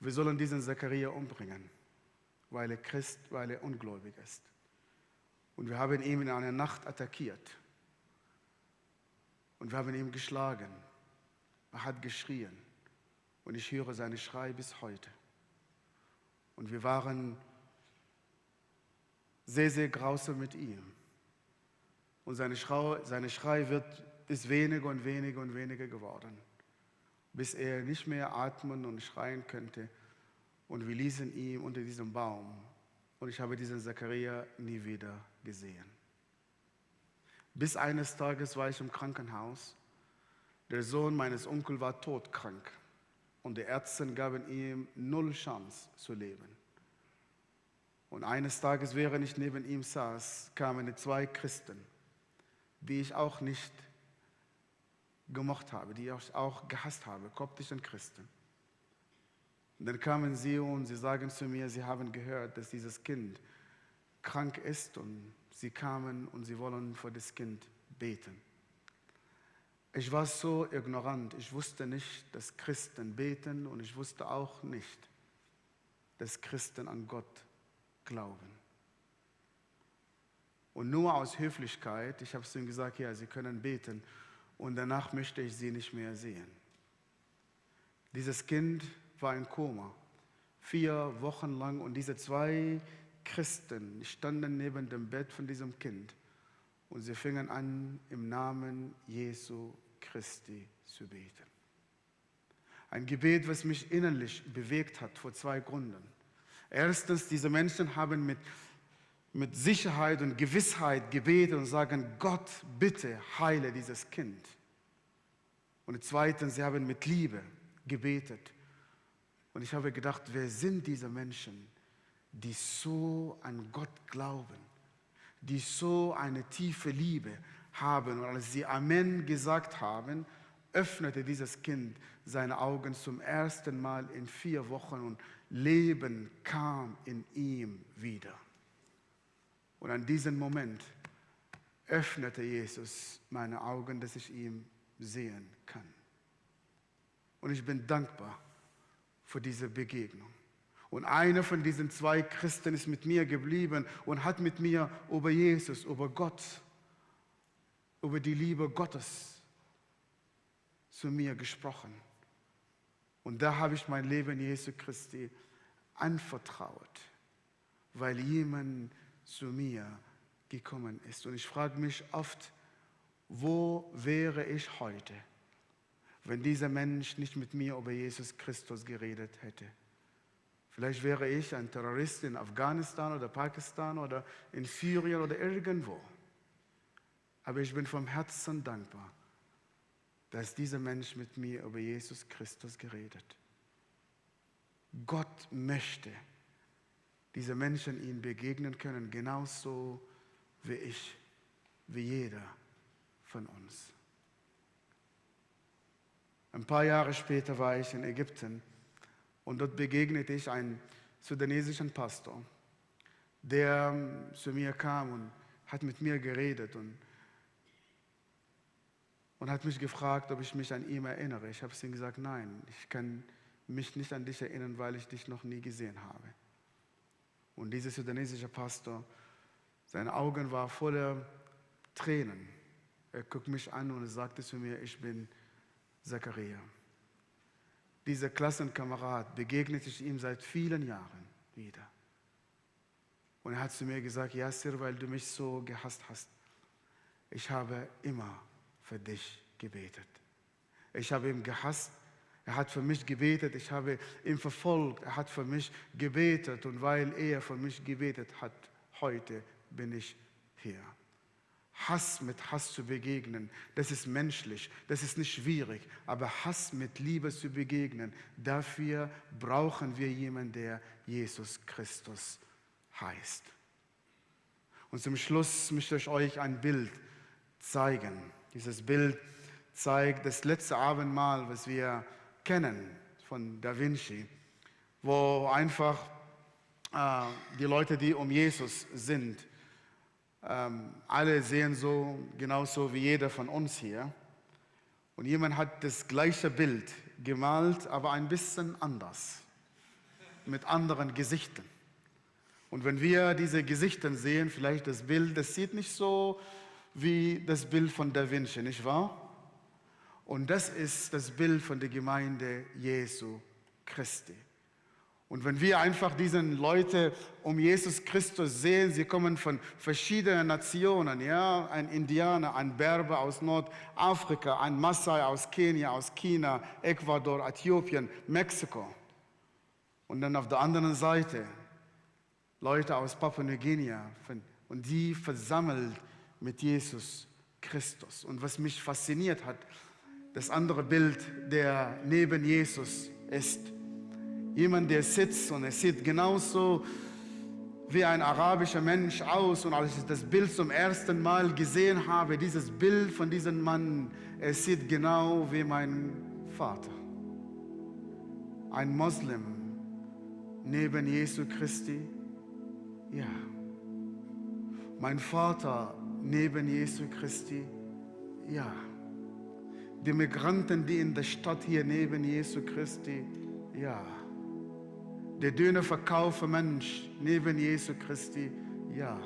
wir sollen diesen Zachariah umbringen, weil er ungläubig ist. Und wir haben ihn in einer Nacht attackiert. Und wir haben ihn geschlagen. Er hat geschrien. Und ich höre seinen Schrei bis heute. Und wir waren sehr, sehr grausam mit ihm. Und seine Schrei ist weniger und weniger und weniger geworden, bis er nicht mehr atmen und schreien könnte. Und wir ließen ihn unter diesem Baum. Und ich habe diesen Zachariah nie wieder gesehen. Bis eines Tages war ich im Krankenhaus. Der Sohn meines Onkels war todkrank. Und die Ärzte gaben ihm 0 Chance zu leben. Und eines Tages, während ich neben ihm saß, kamen 2 Christen, die ich auch nicht gemocht habe, die ich auch gehasst habe, koptischen Christen. Und dann kamen sie und sie sagen zu mir, sie haben gehört, dass dieses Kind krank ist und sie kamen und sie wollen für das Kind beten. Ich war so ignorant, ich wusste nicht, dass Christen beten und ich wusste auch nicht, dass Christen an Gott glauben. Und nur aus Höflichkeit, ich habe zu ihnen gesagt, ja, sie können beten und danach möchte ich sie nicht mehr sehen. Dieses Kind war in Koma, 4 Wochen lang und diese 2 Christen standen neben dem Bett von diesem Kind und sie fingen an, im Namen Jesu Christi zu beten. Ein Gebet, was mich innerlich bewegt hat, vor 2 Gründen. Erstens, diese Menschen haben mit Sicherheit und Gewissheit gebetet und sagen, Gott, bitte heile dieses Kind. Und zweitens, sie haben mit Liebe gebetet. Und ich habe gedacht, wer sind diese Menschen, die so an Gott glauben, die so eine tiefe Liebe haben? Und als sie Amen gesagt haben, öffnete dieses Kind seine Augen zum ersten Mal in 4 Wochen und Leben kam in ihm wieder. Und an diesem Moment öffnete Jesus meine Augen, dass ich ihn sehen kann. Und ich bin dankbar für diese Begegnung. Und einer von diesen 2 Christen ist mit mir geblieben und hat mit mir über Jesus, über Gott, über die Liebe Gottes zu mir gesprochen. Und da habe ich mein Leben Jesu Christi anvertraut, weil jemand zu mir gekommen ist. Und ich frage mich oft, wo wäre ich heute, wenn dieser Mensch nicht mit mir über Jesus Christus geredet hätte? Vielleicht wäre ich ein Terrorist in Afghanistan oder Pakistan oder in Syrien oder irgendwo. Aber ich bin vom Herzen dankbar, dass dieser Mensch mit mir über Jesus Christus geredet hat. Gott möchte diese Menschen ihm begegnen können, genauso wie ich, wie jeder von uns. Ein paar Jahre später war ich in Ägypten und dort begegnete ich einem sudanesischen Pastor, der zu mir kam und hat mit mir geredet und hat mich gefragt, ob ich mich an ihn erinnere. Ich habe ihm gesagt, nein, ich kann mich nicht an dich erinnern, weil ich dich noch nie gesehen habe. Und dieser sudanesische Pastor, seine Augen waren voller Tränen. Er guckte mich an und sagte zu mir, ich bin Zachariah. Dieser Klassenkamerad begegnete ich ihm seit vielen Jahren wieder. Und er hat zu mir gesagt, Yasser, weil du mich so gehasst hast, ich habe immer für dich gebetet. Ich habe ihn gehasst, er hat für mich gebetet, ich habe ihn verfolgt, er hat für mich gebetet und weil er für mich gebetet hat, heute bin ich hier. Hass mit Hass zu begegnen, das ist menschlich, das ist nicht schwierig, aber Hass mit Liebe zu begegnen, dafür brauchen wir jemanden, der Jesus Christus heißt. Und zum Schluss möchte ich euch ein Bild zeigen. Dieses Bild zeigt das letzte Abendmahl, was wir kennen von Da Vinci, wo einfach die Leute, die um Jesus sind, alle sehen so, genauso wie jeder von uns hier. Und jemand hat das gleiche Bild gemalt, aber ein bisschen anders, mit anderen Gesichtern. Und wenn wir diese Gesichter sehen, vielleicht das Bild, das sieht nicht so wie das Bild von Da Vinci, nicht wahr? Und das ist das Bild von der Gemeinde Jesu Christi. Und wenn wir einfach diese Leute um Jesus Christus sehen, sie kommen von verschiedenen Nationen, ja, ein Indianer, ein Berber aus Nordafrika, ein Maasai aus Kenia, aus China, Ecuador, Äthiopien, Mexiko. Und dann auf der anderen Seite Leute aus Papua-Neuguinea und die versammelt mit Jesus Christus. Und was mich fasziniert hat, das andere Bild, der neben Jesus ist. Jemand, der sitzt und er sieht genauso wie ein arabischer Mensch aus. Und als ich das Bild zum ersten Mal gesehen habe, dieses Bild von diesem Mann, es sieht genau wie mein Vater. Ein Moslem neben Jesu Christi, ja. Mein Vater neben Jesu Christi, ja. Die Migranten, die in der Stadt hier neben Jesu Christi, ja. Der Dönerverkäufer Mensch neben Jesu Christi, ja.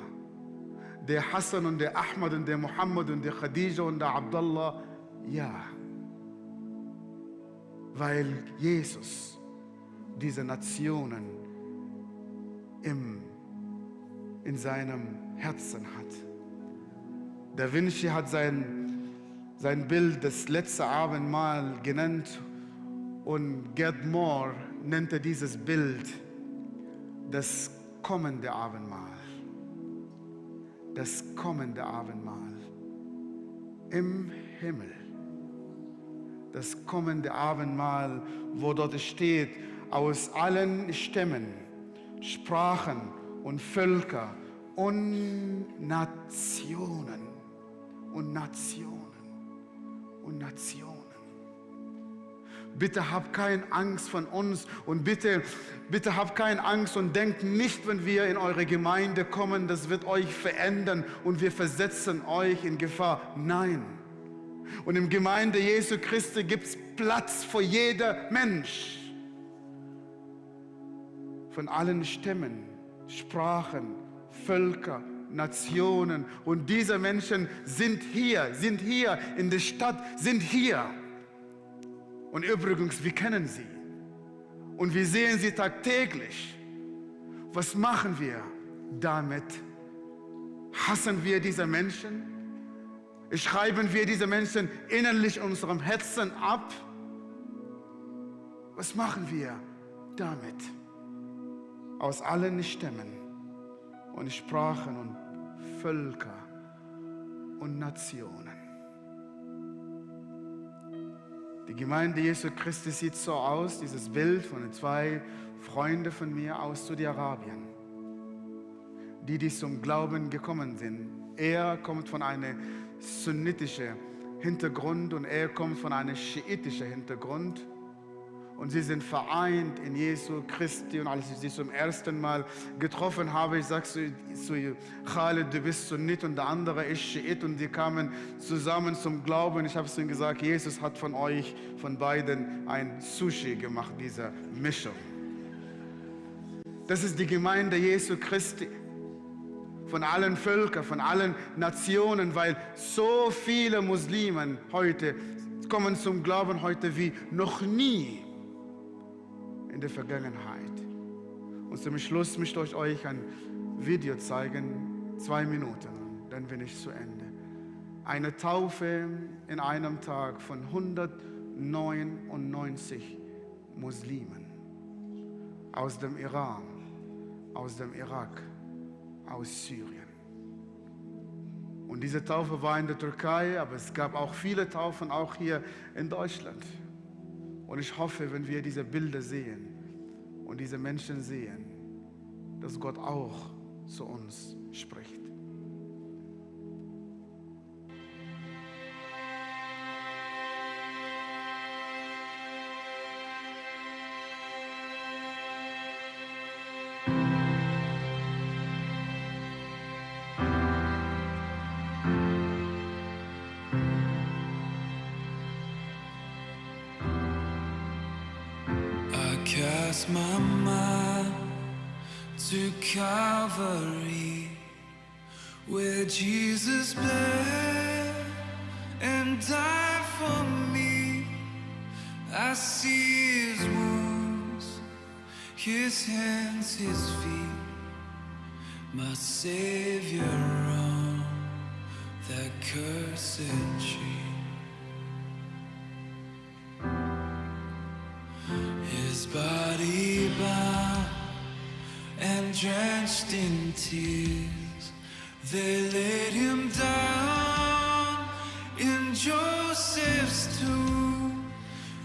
Der Hassan und der Ahmad und der Muhammad und der Khadija und der Abdallah, ja. Weil Jesus diese Nationen in seinem Herzen hat. Da Vinci hat sein Bild das letzte Abendmahl genannt und Gerd Moore nannte dieses Bild das kommende Abendmahl. Das kommende Abendmahl im Himmel. Das kommende Abendmahl, wo dort steht, aus allen Stämmen, Sprachen und Völker und Nationen und Nationen und Nationen. Bitte habt keine Angst von uns und bitte habt keine Angst und denkt nicht, wenn wir in eure Gemeinde kommen, das wird euch verändern und wir versetzen euch in Gefahr. Nein. Und im Gemeinde Jesu Christi gibt es Platz für jeder Mensch. Von allen Stämmen, Sprachen, Völker, Nationen. Und diese Menschen sind hier in der Stadt, sind hier. Und übrigens, wir kennen sie. Und wir sehen sie tagtäglich. Was machen wir damit? Hassen wir diese Menschen? Schreiben wir diese Menschen innerlich in unserem Herzen ab? Was machen wir damit? Aus allen Stämmen und Sprachen und Völker und Nationen. Die Gemeinde Jesu Christi sieht so aus, dieses Bild von 2 Freunden von mir aus Saudi-Arabien, die zum Glauben gekommen sind. Er kommt von einem sunnitischen Hintergrund und er kommt von einem schiitischen Hintergrund. Und sie sind vereint in Jesu Christi. Und als ich sie zum ersten Mal getroffen habe, ich sagte zu Khalid, du bist Sunnit und der andere ist Schiit. Und die kamen zusammen zum Glauben. Ich habe zu ihnen gesagt, Jesus hat von euch, von beiden, ein Sushi gemacht, diese Mischung. Das ist die Gemeinde Jesu Christi. Von allen Völkern, von allen Nationen, weil so viele Muslime heute kommen zum Glauben heute wie noch nie in der Vergangenheit. Und zum Schluss möchte ich euch ein Video zeigen, 2 Minuten, dann bin ich zu Ende. Eine Taufe in einem Tag von 199 Muslimen aus dem Iran, aus dem Irak, aus Syrien. Und diese Taufe war in der Türkei, aber es gab auch viele Taufen, auch hier in Deutschland. Und ich hoffe, wenn wir diese Bilder sehen und diese Menschen sehen, dass Gott auch zu uns spricht. Cast my mind to Calvary, where Jesus bled and died for me. I see his wounds, his hands, his feet, my Savior on that cursed tree. His body bound and drenched in tears, they laid him down in Joseph's tomb,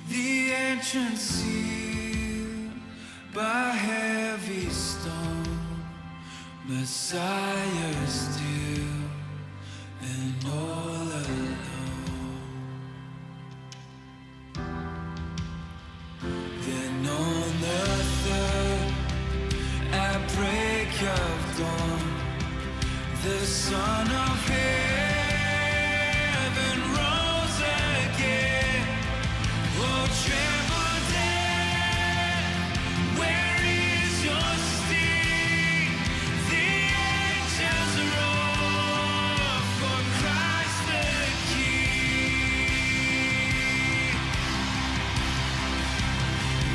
the entrance sealed by heavy stone, Messiah still and all alone. Then on the third, at break of dawn, the Son of Heaven rose again. Oh, tremble death, where is your sting? The angels roar for Christ the King.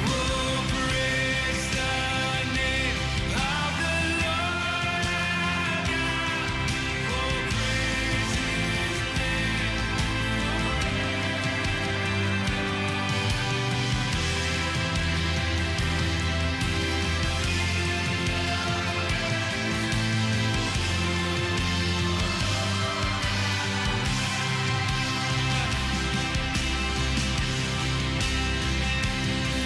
Oh, praise the name of the Lord our God. Oh, praise His name.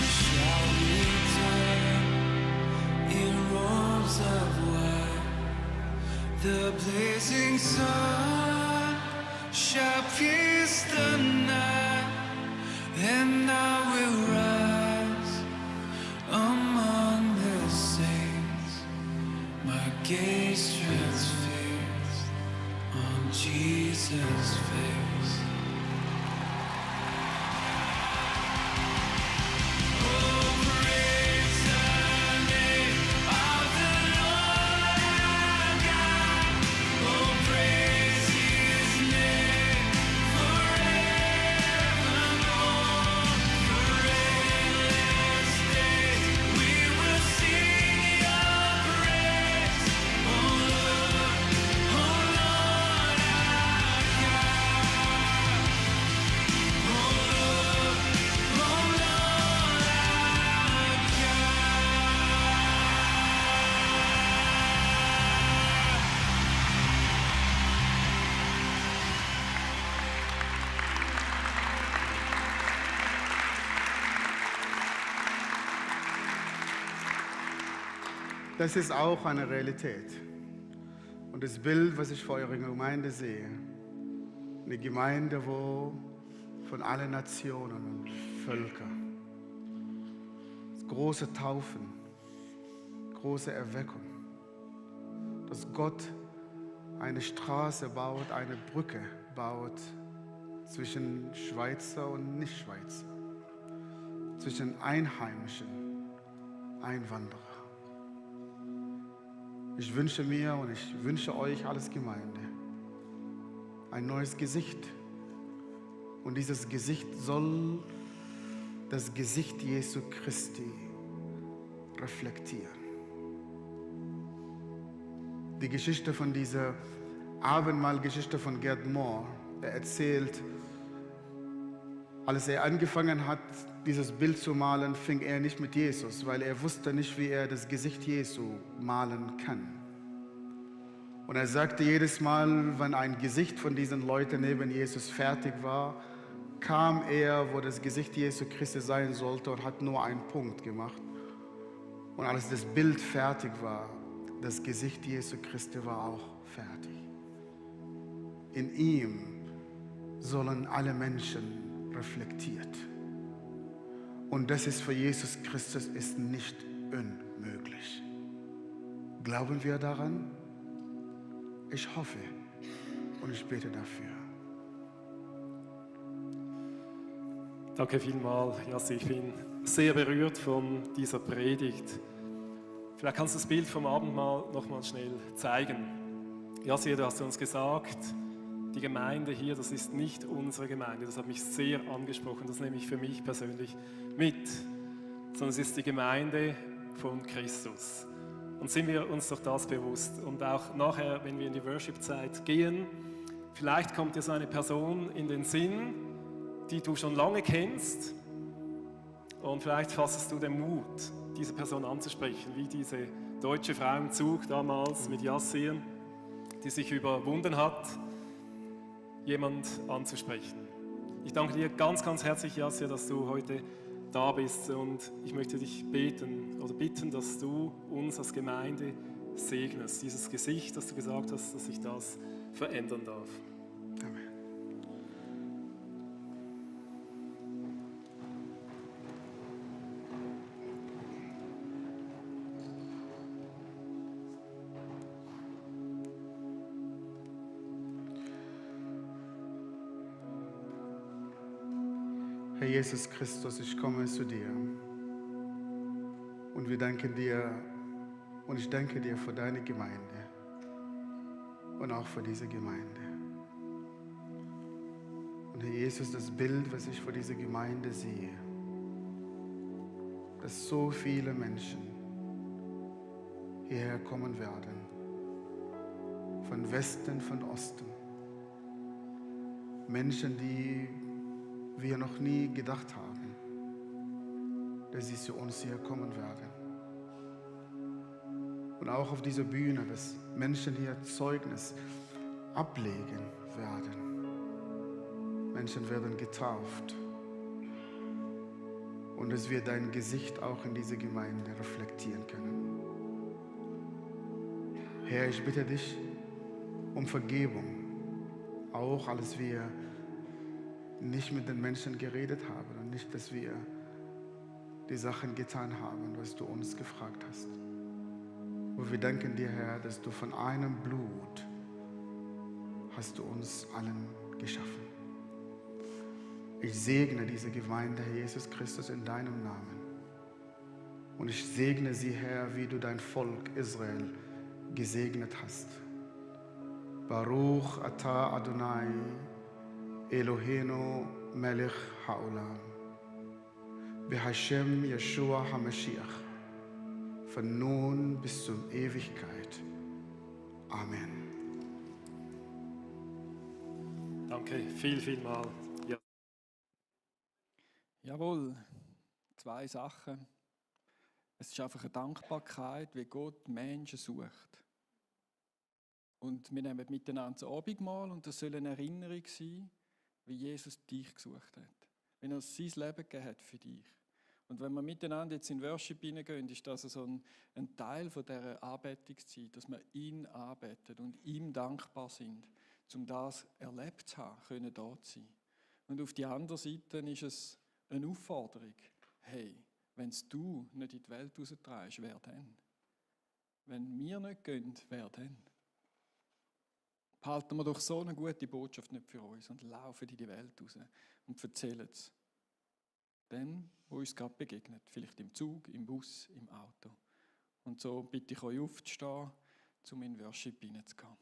Shall return in robes of white. The blazing sun shall pierce the night, and I will rise among the saints. My gaze transfixed on Jesus' face. Oh, praise the name of the Lord our God. Oh, praise His name forevermore. For endless days we will sing Your praise. Oh Lord our God. Oh Lord our God. Das ist auch eine Realität. Und das Bild, was ich vor eurer Gemeinde sehe, eine Gemeinde, wo von allen Nationen und Völkern große Taufen, große Erweckung, dass Gott eine Straße baut, eine Brücke baut zwischen Schweizer und Nicht-Schweizer, zwischen Einheimischen, Einwanderer. Ich wünsche mir und ich wünsche euch als Gemeinde ein neues Gesicht. Und dieses Gesicht soll das Gesicht Jesu Christi reflektieren. Die Geschichte von dieser Abendmahlgeschichte von Gerd Mohr, er erzählt, als er angefangen hat, dieses Bild zu malen, fing er nicht mit Jesus, weil er wusste nicht, wie er das Gesicht Jesu malen kann. Und er sagte jedes Mal, wenn ein Gesicht von diesen Leuten neben Jesus fertig war, kam er, wo das Gesicht Jesu Christi sein sollte, und hat nur einen Punkt gemacht. Und als das Bild fertig war, das Gesicht Jesu Christi war auch fertig. In ihm sollen alle Menschen reflektiert. Und das ist für Jesus Christus ist nicht unmöglich. Glauben wir daran? Ich hoffe und ich bete dafür. Danke vielmals, Jassi. Ich bin sehr berührt von dieser Predigt. Vielleicht kannst du das Bild vom Abendmahl noch mal schnell zeigen. Jassi, du hast uns gesagt, die Gemeinde hier, das ist nicht unsere Gemeinde. Das hat mich sehr angesprochen. Das nehme ich für mich persönlich mit. Sondern es ist die Gemeinde von Christus. Und sind wir uns doch das bewusst. Und auch nachher, wenn wir in die Worship-Zeit gehen, vielleicht kommt dir so eine Person in den Sinn, die du schon lange kennst. Und vielleicht fassest du den Mut, diese Person anzusprechen, wie diese deutsche Frau im Zug damals mit Yassir, die sich überwunden hat, jemand anzusprechen. Ich danke dir ganz, ganz herzlich, Yassir, dass du heute da bist, und ich möchte dich bitten, dass du uns als Gemeinde segne es, dieses Gesicht, das du gesagt hast, dass sich das verändern darf. Amen. Herr Jesus Christus, ich komme zu dir und wir danken dir und ich danke dir für deine Gemeinde und auch für diese Gemeinde. Und Herr Jesus, das Bild, was ich für diese Gemeinde sehe, dass so viele Menschen hierher kommen werden, von Westen, von Osten, Menschen, die wir noch nie gedacht haben, dass sie zu uns hier kommen werden. Und auch auf dieser Bühne, dass Menschen hier Zeugnis ablegen werden. Menschen werden getauft. Und dass wir dein Gesicht auch in diese Gemeinde reflektieren können. Herr, ich bitte dich um Vergebung, auch als wir nicht mit den Menschen geredet haben und nicht, dass wir die Sachen getan haben, was du uns gefragt hast. Und wir danken dir, Herr, dass du von einem Blut hast du uns allen geschaffen. Ich segne diese Gemeinde, Herr Jesus Christus, in deinem Namen. Und ich segne sie, Herr, wie du dein Volk Israel gesegnet hast. Baruch atah Adonai Eloheinu melech haolam. BeHashem Yeshua HaMashiach. Von nun bis zur Ewigkeit. Amen. Danke, viel mal. Ja. Jawohl, 2 Sachen. Es ist einfach eine Dankbarkeit, wie Gott Menschen sucht. Und wir nehmen miteinander das Abendmahl und das soll eine Erinnerung sein, wie Jesus dich gesucht hat. Wenn er sein Leben gegeben hat für dich. Und wenn wir miteinander jetzt in Worship hineingehen, ist das so ein Teil von dieser Anbetungszeit, dass wir ihn anbeten und ihm dankbar sind, um das erlebt zu haben, können da zu sein. Und auf der anderen Seite ist es eine Aufforderung. Hey, wenn es du nicht in die Welt raustreibst, wer denn? Wenn wir nicht gehen, wer denn? Behalten wir doch so eine gute Botschaft nicht für uns und laufen in die Welt raus und erzählen es. Dem, wo uns gerade begegnet, vielleicht im Zug, im Bus, im Auto. Und so bitte ich euch aufzustehen, um in Worship hineinzugehen.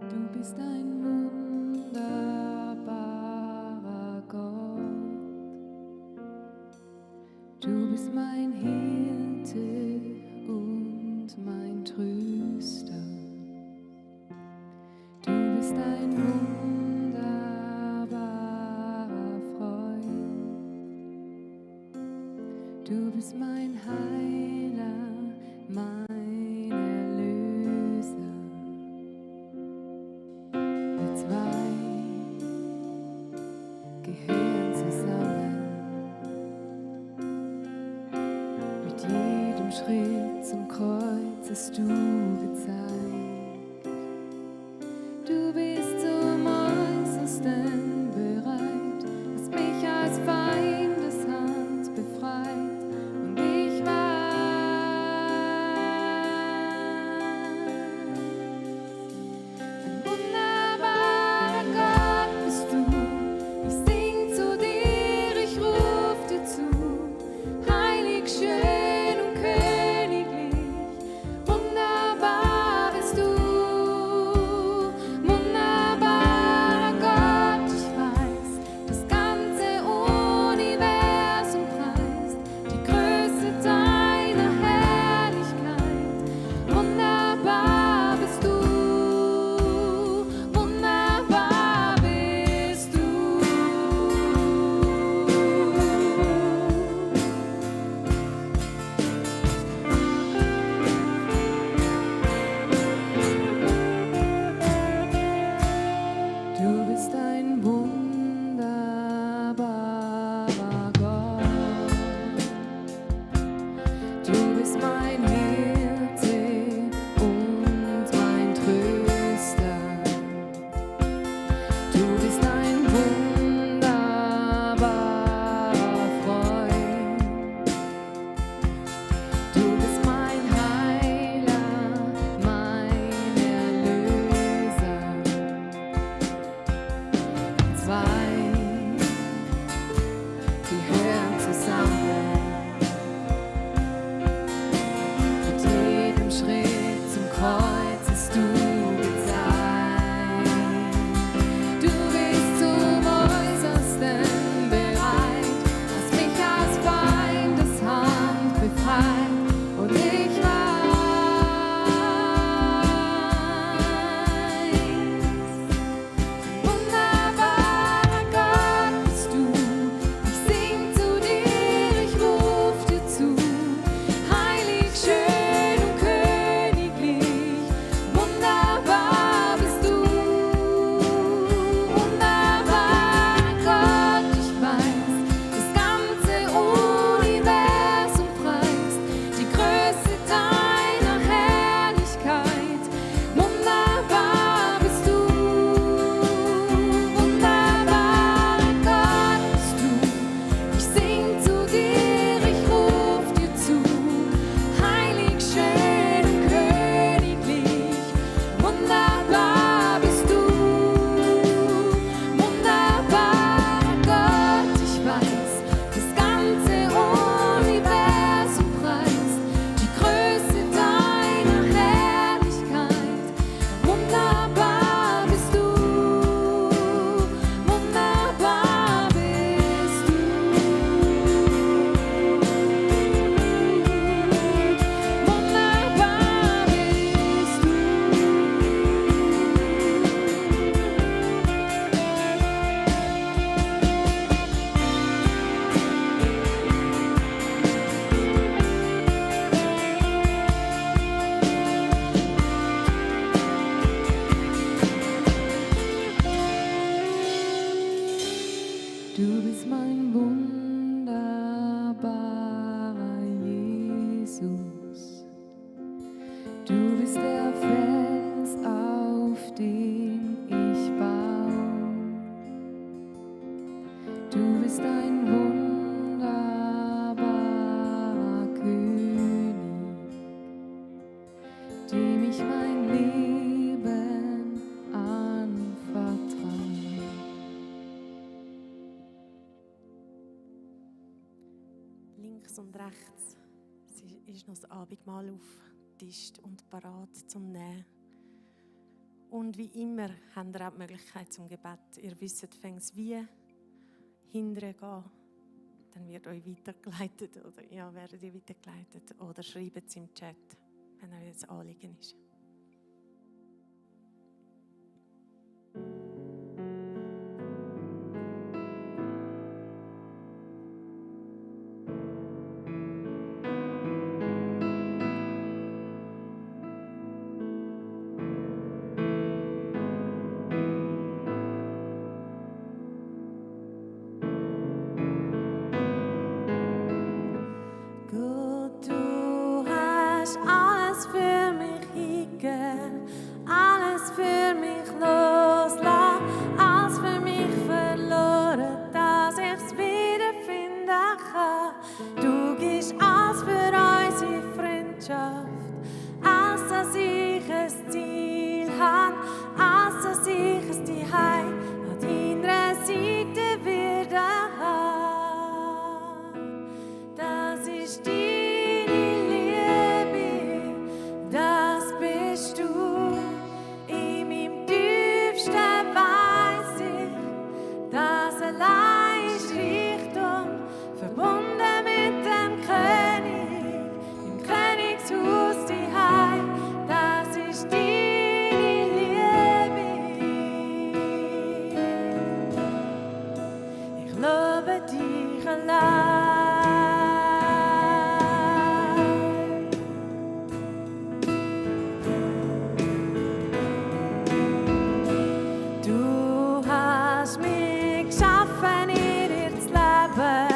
Du bist ein wunderbarer Gott. Du bist mein Hirte und mein Tröster. Du bist ein wunderbarer Freund. Du bist mein Heiler, mein Erlöser. Wir zwei gehören zusammen. Mit jedem Schritt zum Kreuz hast du gezeigt. Du bist zum Äußersten bereit, hast mich als Feindeshand befreit. Und ich ein wunderbarer Gott bist du. Ich sing zu dir, ich ruf dir zu. Heilig, schön und königlich. Wunderbar bist Links und rechts ist noch das Abendmahl aufgetischt und parat zum Nehmen. Und wie immer habt ihr auch die Möglichkeit zum Gebet. Ihr wisst, fängt wie hinterher gehen. Dann wird euch weitergeleitet oder ja, werdet ihr weitergeleitet oder schreibt es im Chat, wenn euch das Anliegen ist. Gott, du hast alles für mich hingegeben, alles für mich losgelassen, alles für mich verloren, dass ich's wiederfinden kann. Du gibst alles für unsere Freundschaft, alles, dass ich ein Ziel habe, alles, dass ich es Zuhause an deiner Seite werde haben. Das ist deine Liebe, das bist du. In meinem tiefsten weiss ich, das allein ist Reichtum, verbunden mit dem König, im Königshaus daheim. Das ist deine Liebe. Ich lobe dich allein. Du hast mich geschaffen, in dir zu leben,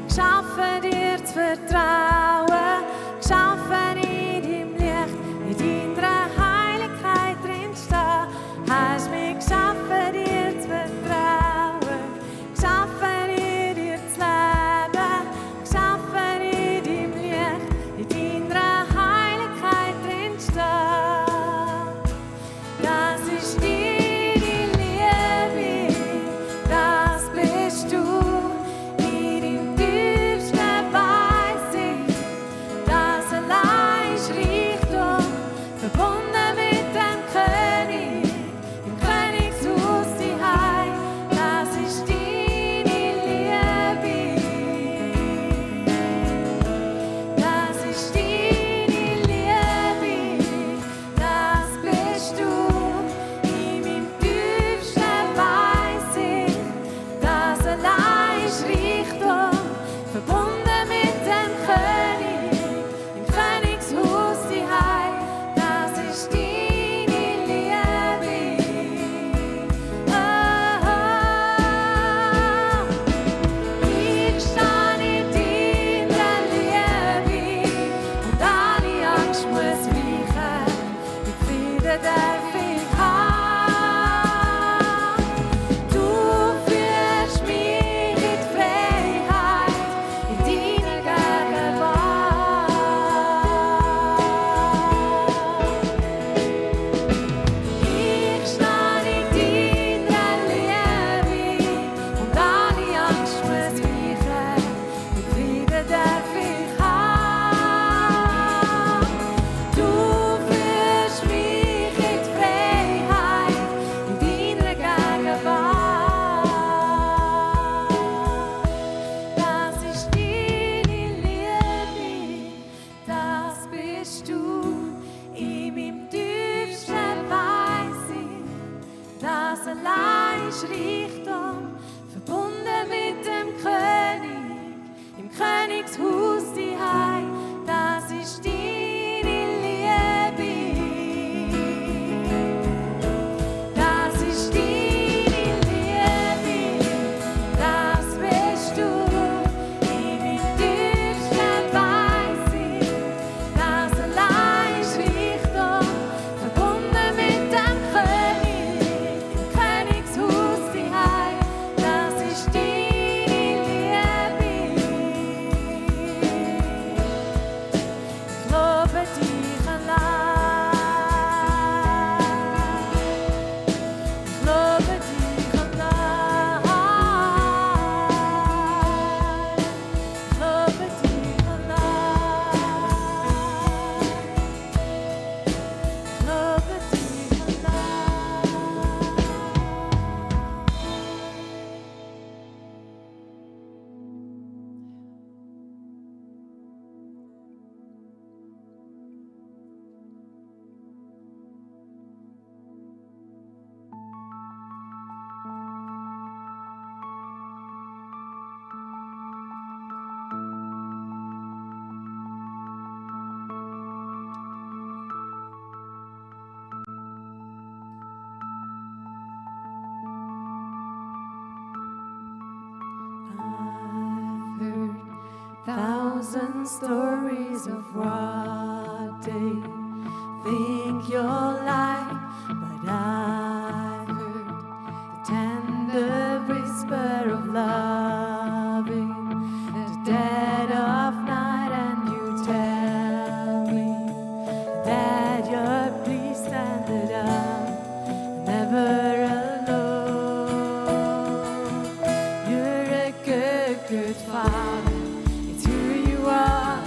geschaffen, dir zu vertrauen, geschaffen, in deinem Licht, in deiner Heiligkeit drinstehen. Hast mich geschaffen, dir zu vertrauen, geschaffen, in dir zu leben, geschaffen, in deinem Licht, in deiner Heiligkeit drinstehen. Das ist deine Liebe, das bist du. In deinem tiefsten weiss ich, Thousand stories of what they think you're like, but I've heard the tender whisper of love in the dead of night, and you tell me that you're pleased and that I'm never alone. You're a good, good Father. It's who you are.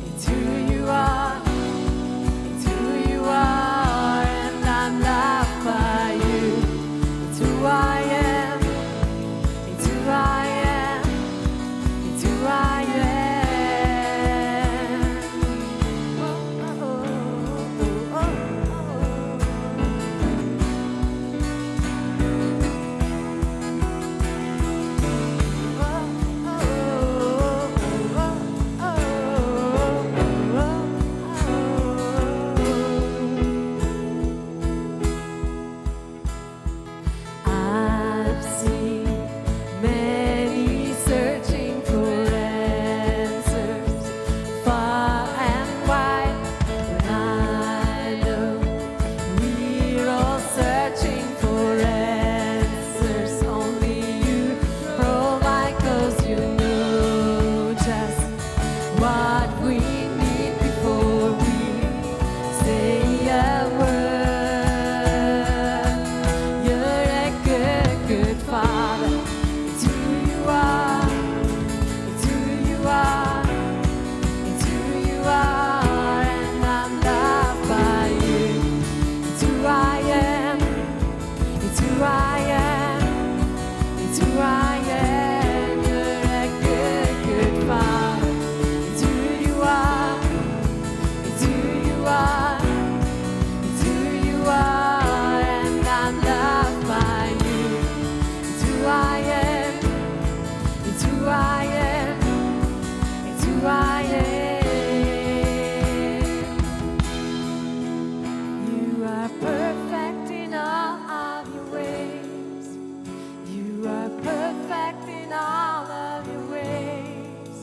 It's who you are. It's who you are, and I'm loved by you. It's who I am. It's who I am. It's who I am. Oh, oh, oh, oh, I've seen many searching for answers far and wide, but I know we're all searching for answers. Only you provide, 'cause you know just what we need before we say a word. You're a good, good Father. It's who you are. It's who you are. It's who you are, and I'm loved by you. It's who I am. It's who I am. It's who I am. You're a good, good Father. It's who you are. It's who you are. It's who you are, and I'm loved by you. It's who I am. It's who I am. It's who I am. You are perfect in all of your ways. You are perfect in all of your ways.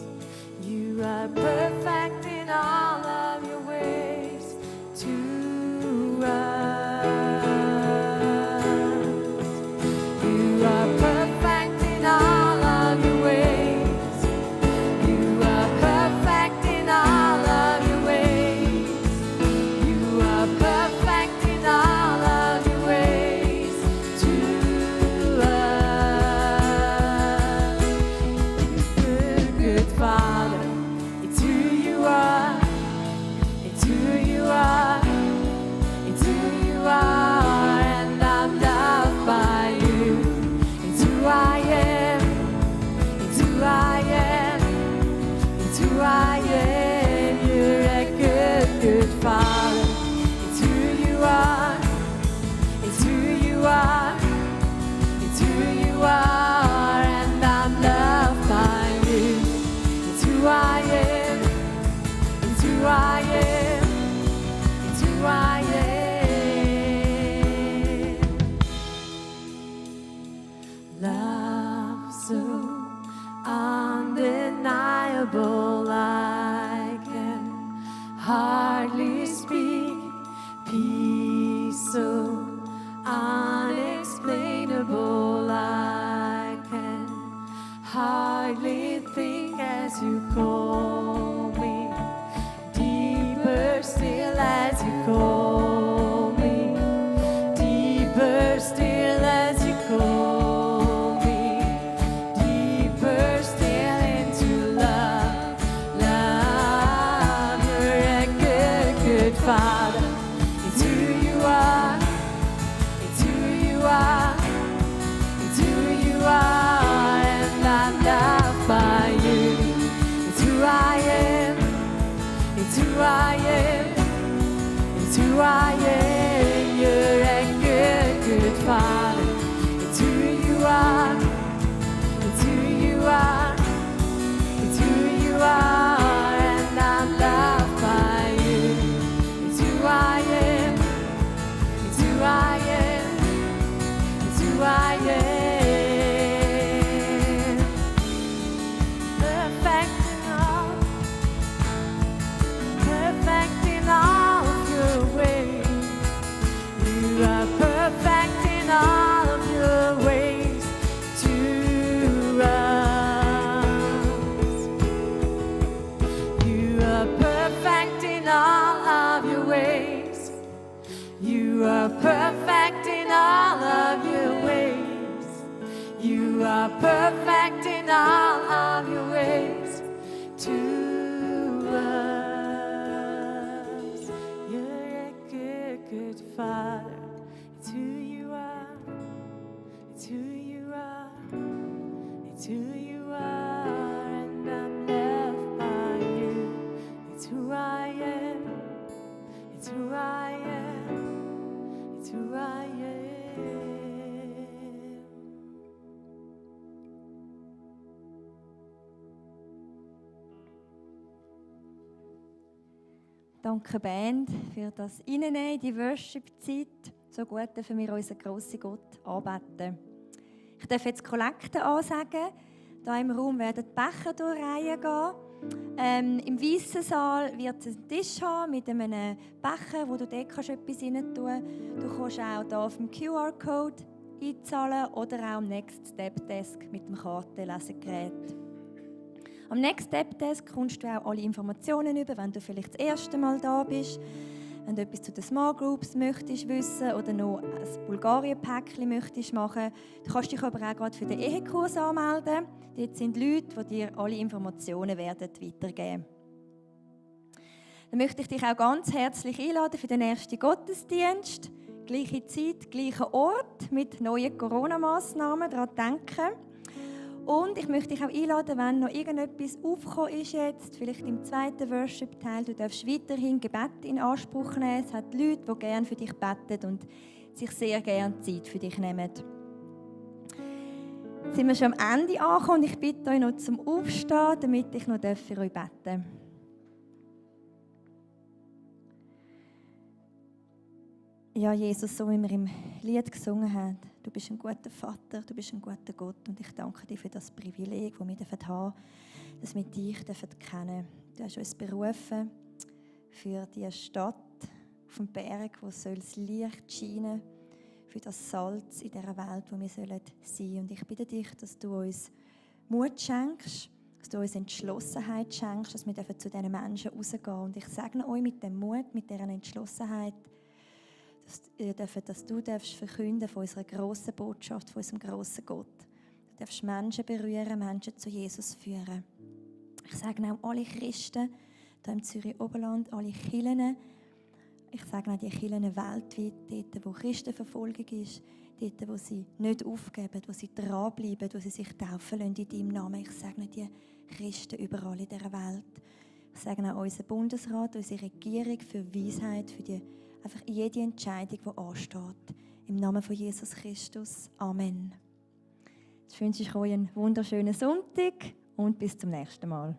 You are perfect in all of your ways to us. You are perfect in all of your ways. You are perfect in all of your ways. You are perfect in all of your ways to us. Good, good Father, it's who you are. It's who you are. It's who you are, and I'm loved by you. It's who I am. It's who I am. It's who I am. You're a good, good Father. It's who you are. It's who you are. It's who you are, and I'm loved by you. It's who I am. It's who I am. It's who I am. Love so undeniable, I can hardly speak. Peace so unexplainable, I can hardly think as you call me. Deeper still as you call me. Deeper still as you call me. Deeper still into love. Love, you're a good, good Father. It's who you are. It's who you are. It's who you are, and I'm loved by you. It's who I am. It's who I am. It's who I am. You're a good, good Father. It's who you are. It's who you are. It's who you are, and I'm loved by you. It's who are perfect in all of your ways to us. You're a good, good Father. It's who you are. It's who you are. It's who you are. And I'm loved by you. It's who I am. It's who I am. It's who I am. Danke, Band, für das Reinnehmen in die Worship-Zeit. So gut dürfen wir unseren grossen Gott anbeten. Ich darf jetzt Kollekte ansagen. Hier im Raum werden die Becher durch Reihen gehen. Im weißen Saal wird es einen Tisch haben mit einem Becher, wo du dort etwas rein tun kannst. Du kannst auch hier auf dem QR-Code einzahlen oder auch am Next Step Desk mit dem Kartenlesegerät. Am Next Step Desk kommst du auch alle Informationen über, wenn du vielleicht das erste Mal da bist, wenn du etwas zu den Small Groups möchtest wissen oder noch ein Bulgarien-Päckchen möchtest machen. Du kannst dich aber auch gerade für den Ehekurs anmelden. Dort sind Leute, die dir alle Informationen werden weitergeben. Dann möchte ich dich auch ganz herzlich einladen für den ersten Gottesdienst. Gleiche Zeit, gleicher Ort mit neuen Corona-Massnahmen. Daran denken. Und ich möchte dich auch einladen, wenn noch irgendetwas aufgekommen ist jetzt, vielleicht im zweiten Worship-Teil, du darfst weiterhin Gebet in Anspruch nehmen. Es hat Leute, die gerne für dich beten und sich sehr gerne Zeit für dich nehmen. Jetzt sind wir schon am Ende angekommen und ich bitte euch noch zum Aufstehen, damit ich noch für euch beten darf. Ja, Jesus, so wie wir im Lied gesungen haben, du bist ein guter Vater, du bist ein guter Gott und ich danke dir für das Privileg, das wir haben dürfen, dass wir dich kennen dürfen. Du hast uns berufen für diese Stadt auf dem Berg, wo soll das Licht scheinen, für das Salz in dieser Welt, wo wir sein sollen. Und ich bitte dich, dass du uns Mut schenkst, dass du uns Entschlossenheit schenkst, dass wir zu diesen Menschen rausgehen. Und ich segne euch mit dem Mut, mit dieser Entschlossenheit, dass du verkünden von unserer grossen Botschaft, von unserem grossen Gott. Du darfst Menschen berühren, Menschen zu Jesus führen. Ich sage auch alle Christen hier im Zürich-Oberland, alle Kirchen. Ich sage auch die Kirchen weltweit, dort wo Christenverfolgung ist, dort wo sie nicht aufgeben, wo sie dranbleiben, wo sie sich taufen lassen in deinem Namen. Ich sage die Christen überall in dieser Welt. Ich sage auch unseren Bundesrat, unsere Regierung für Weisheit, für die einfach jede Entscheidung, die ansteht. Im Namen von Jesus Christus. Amen. Jetzt wünsche ich euch einen wunderschönen Sonntag und bis zum nächsten Mal.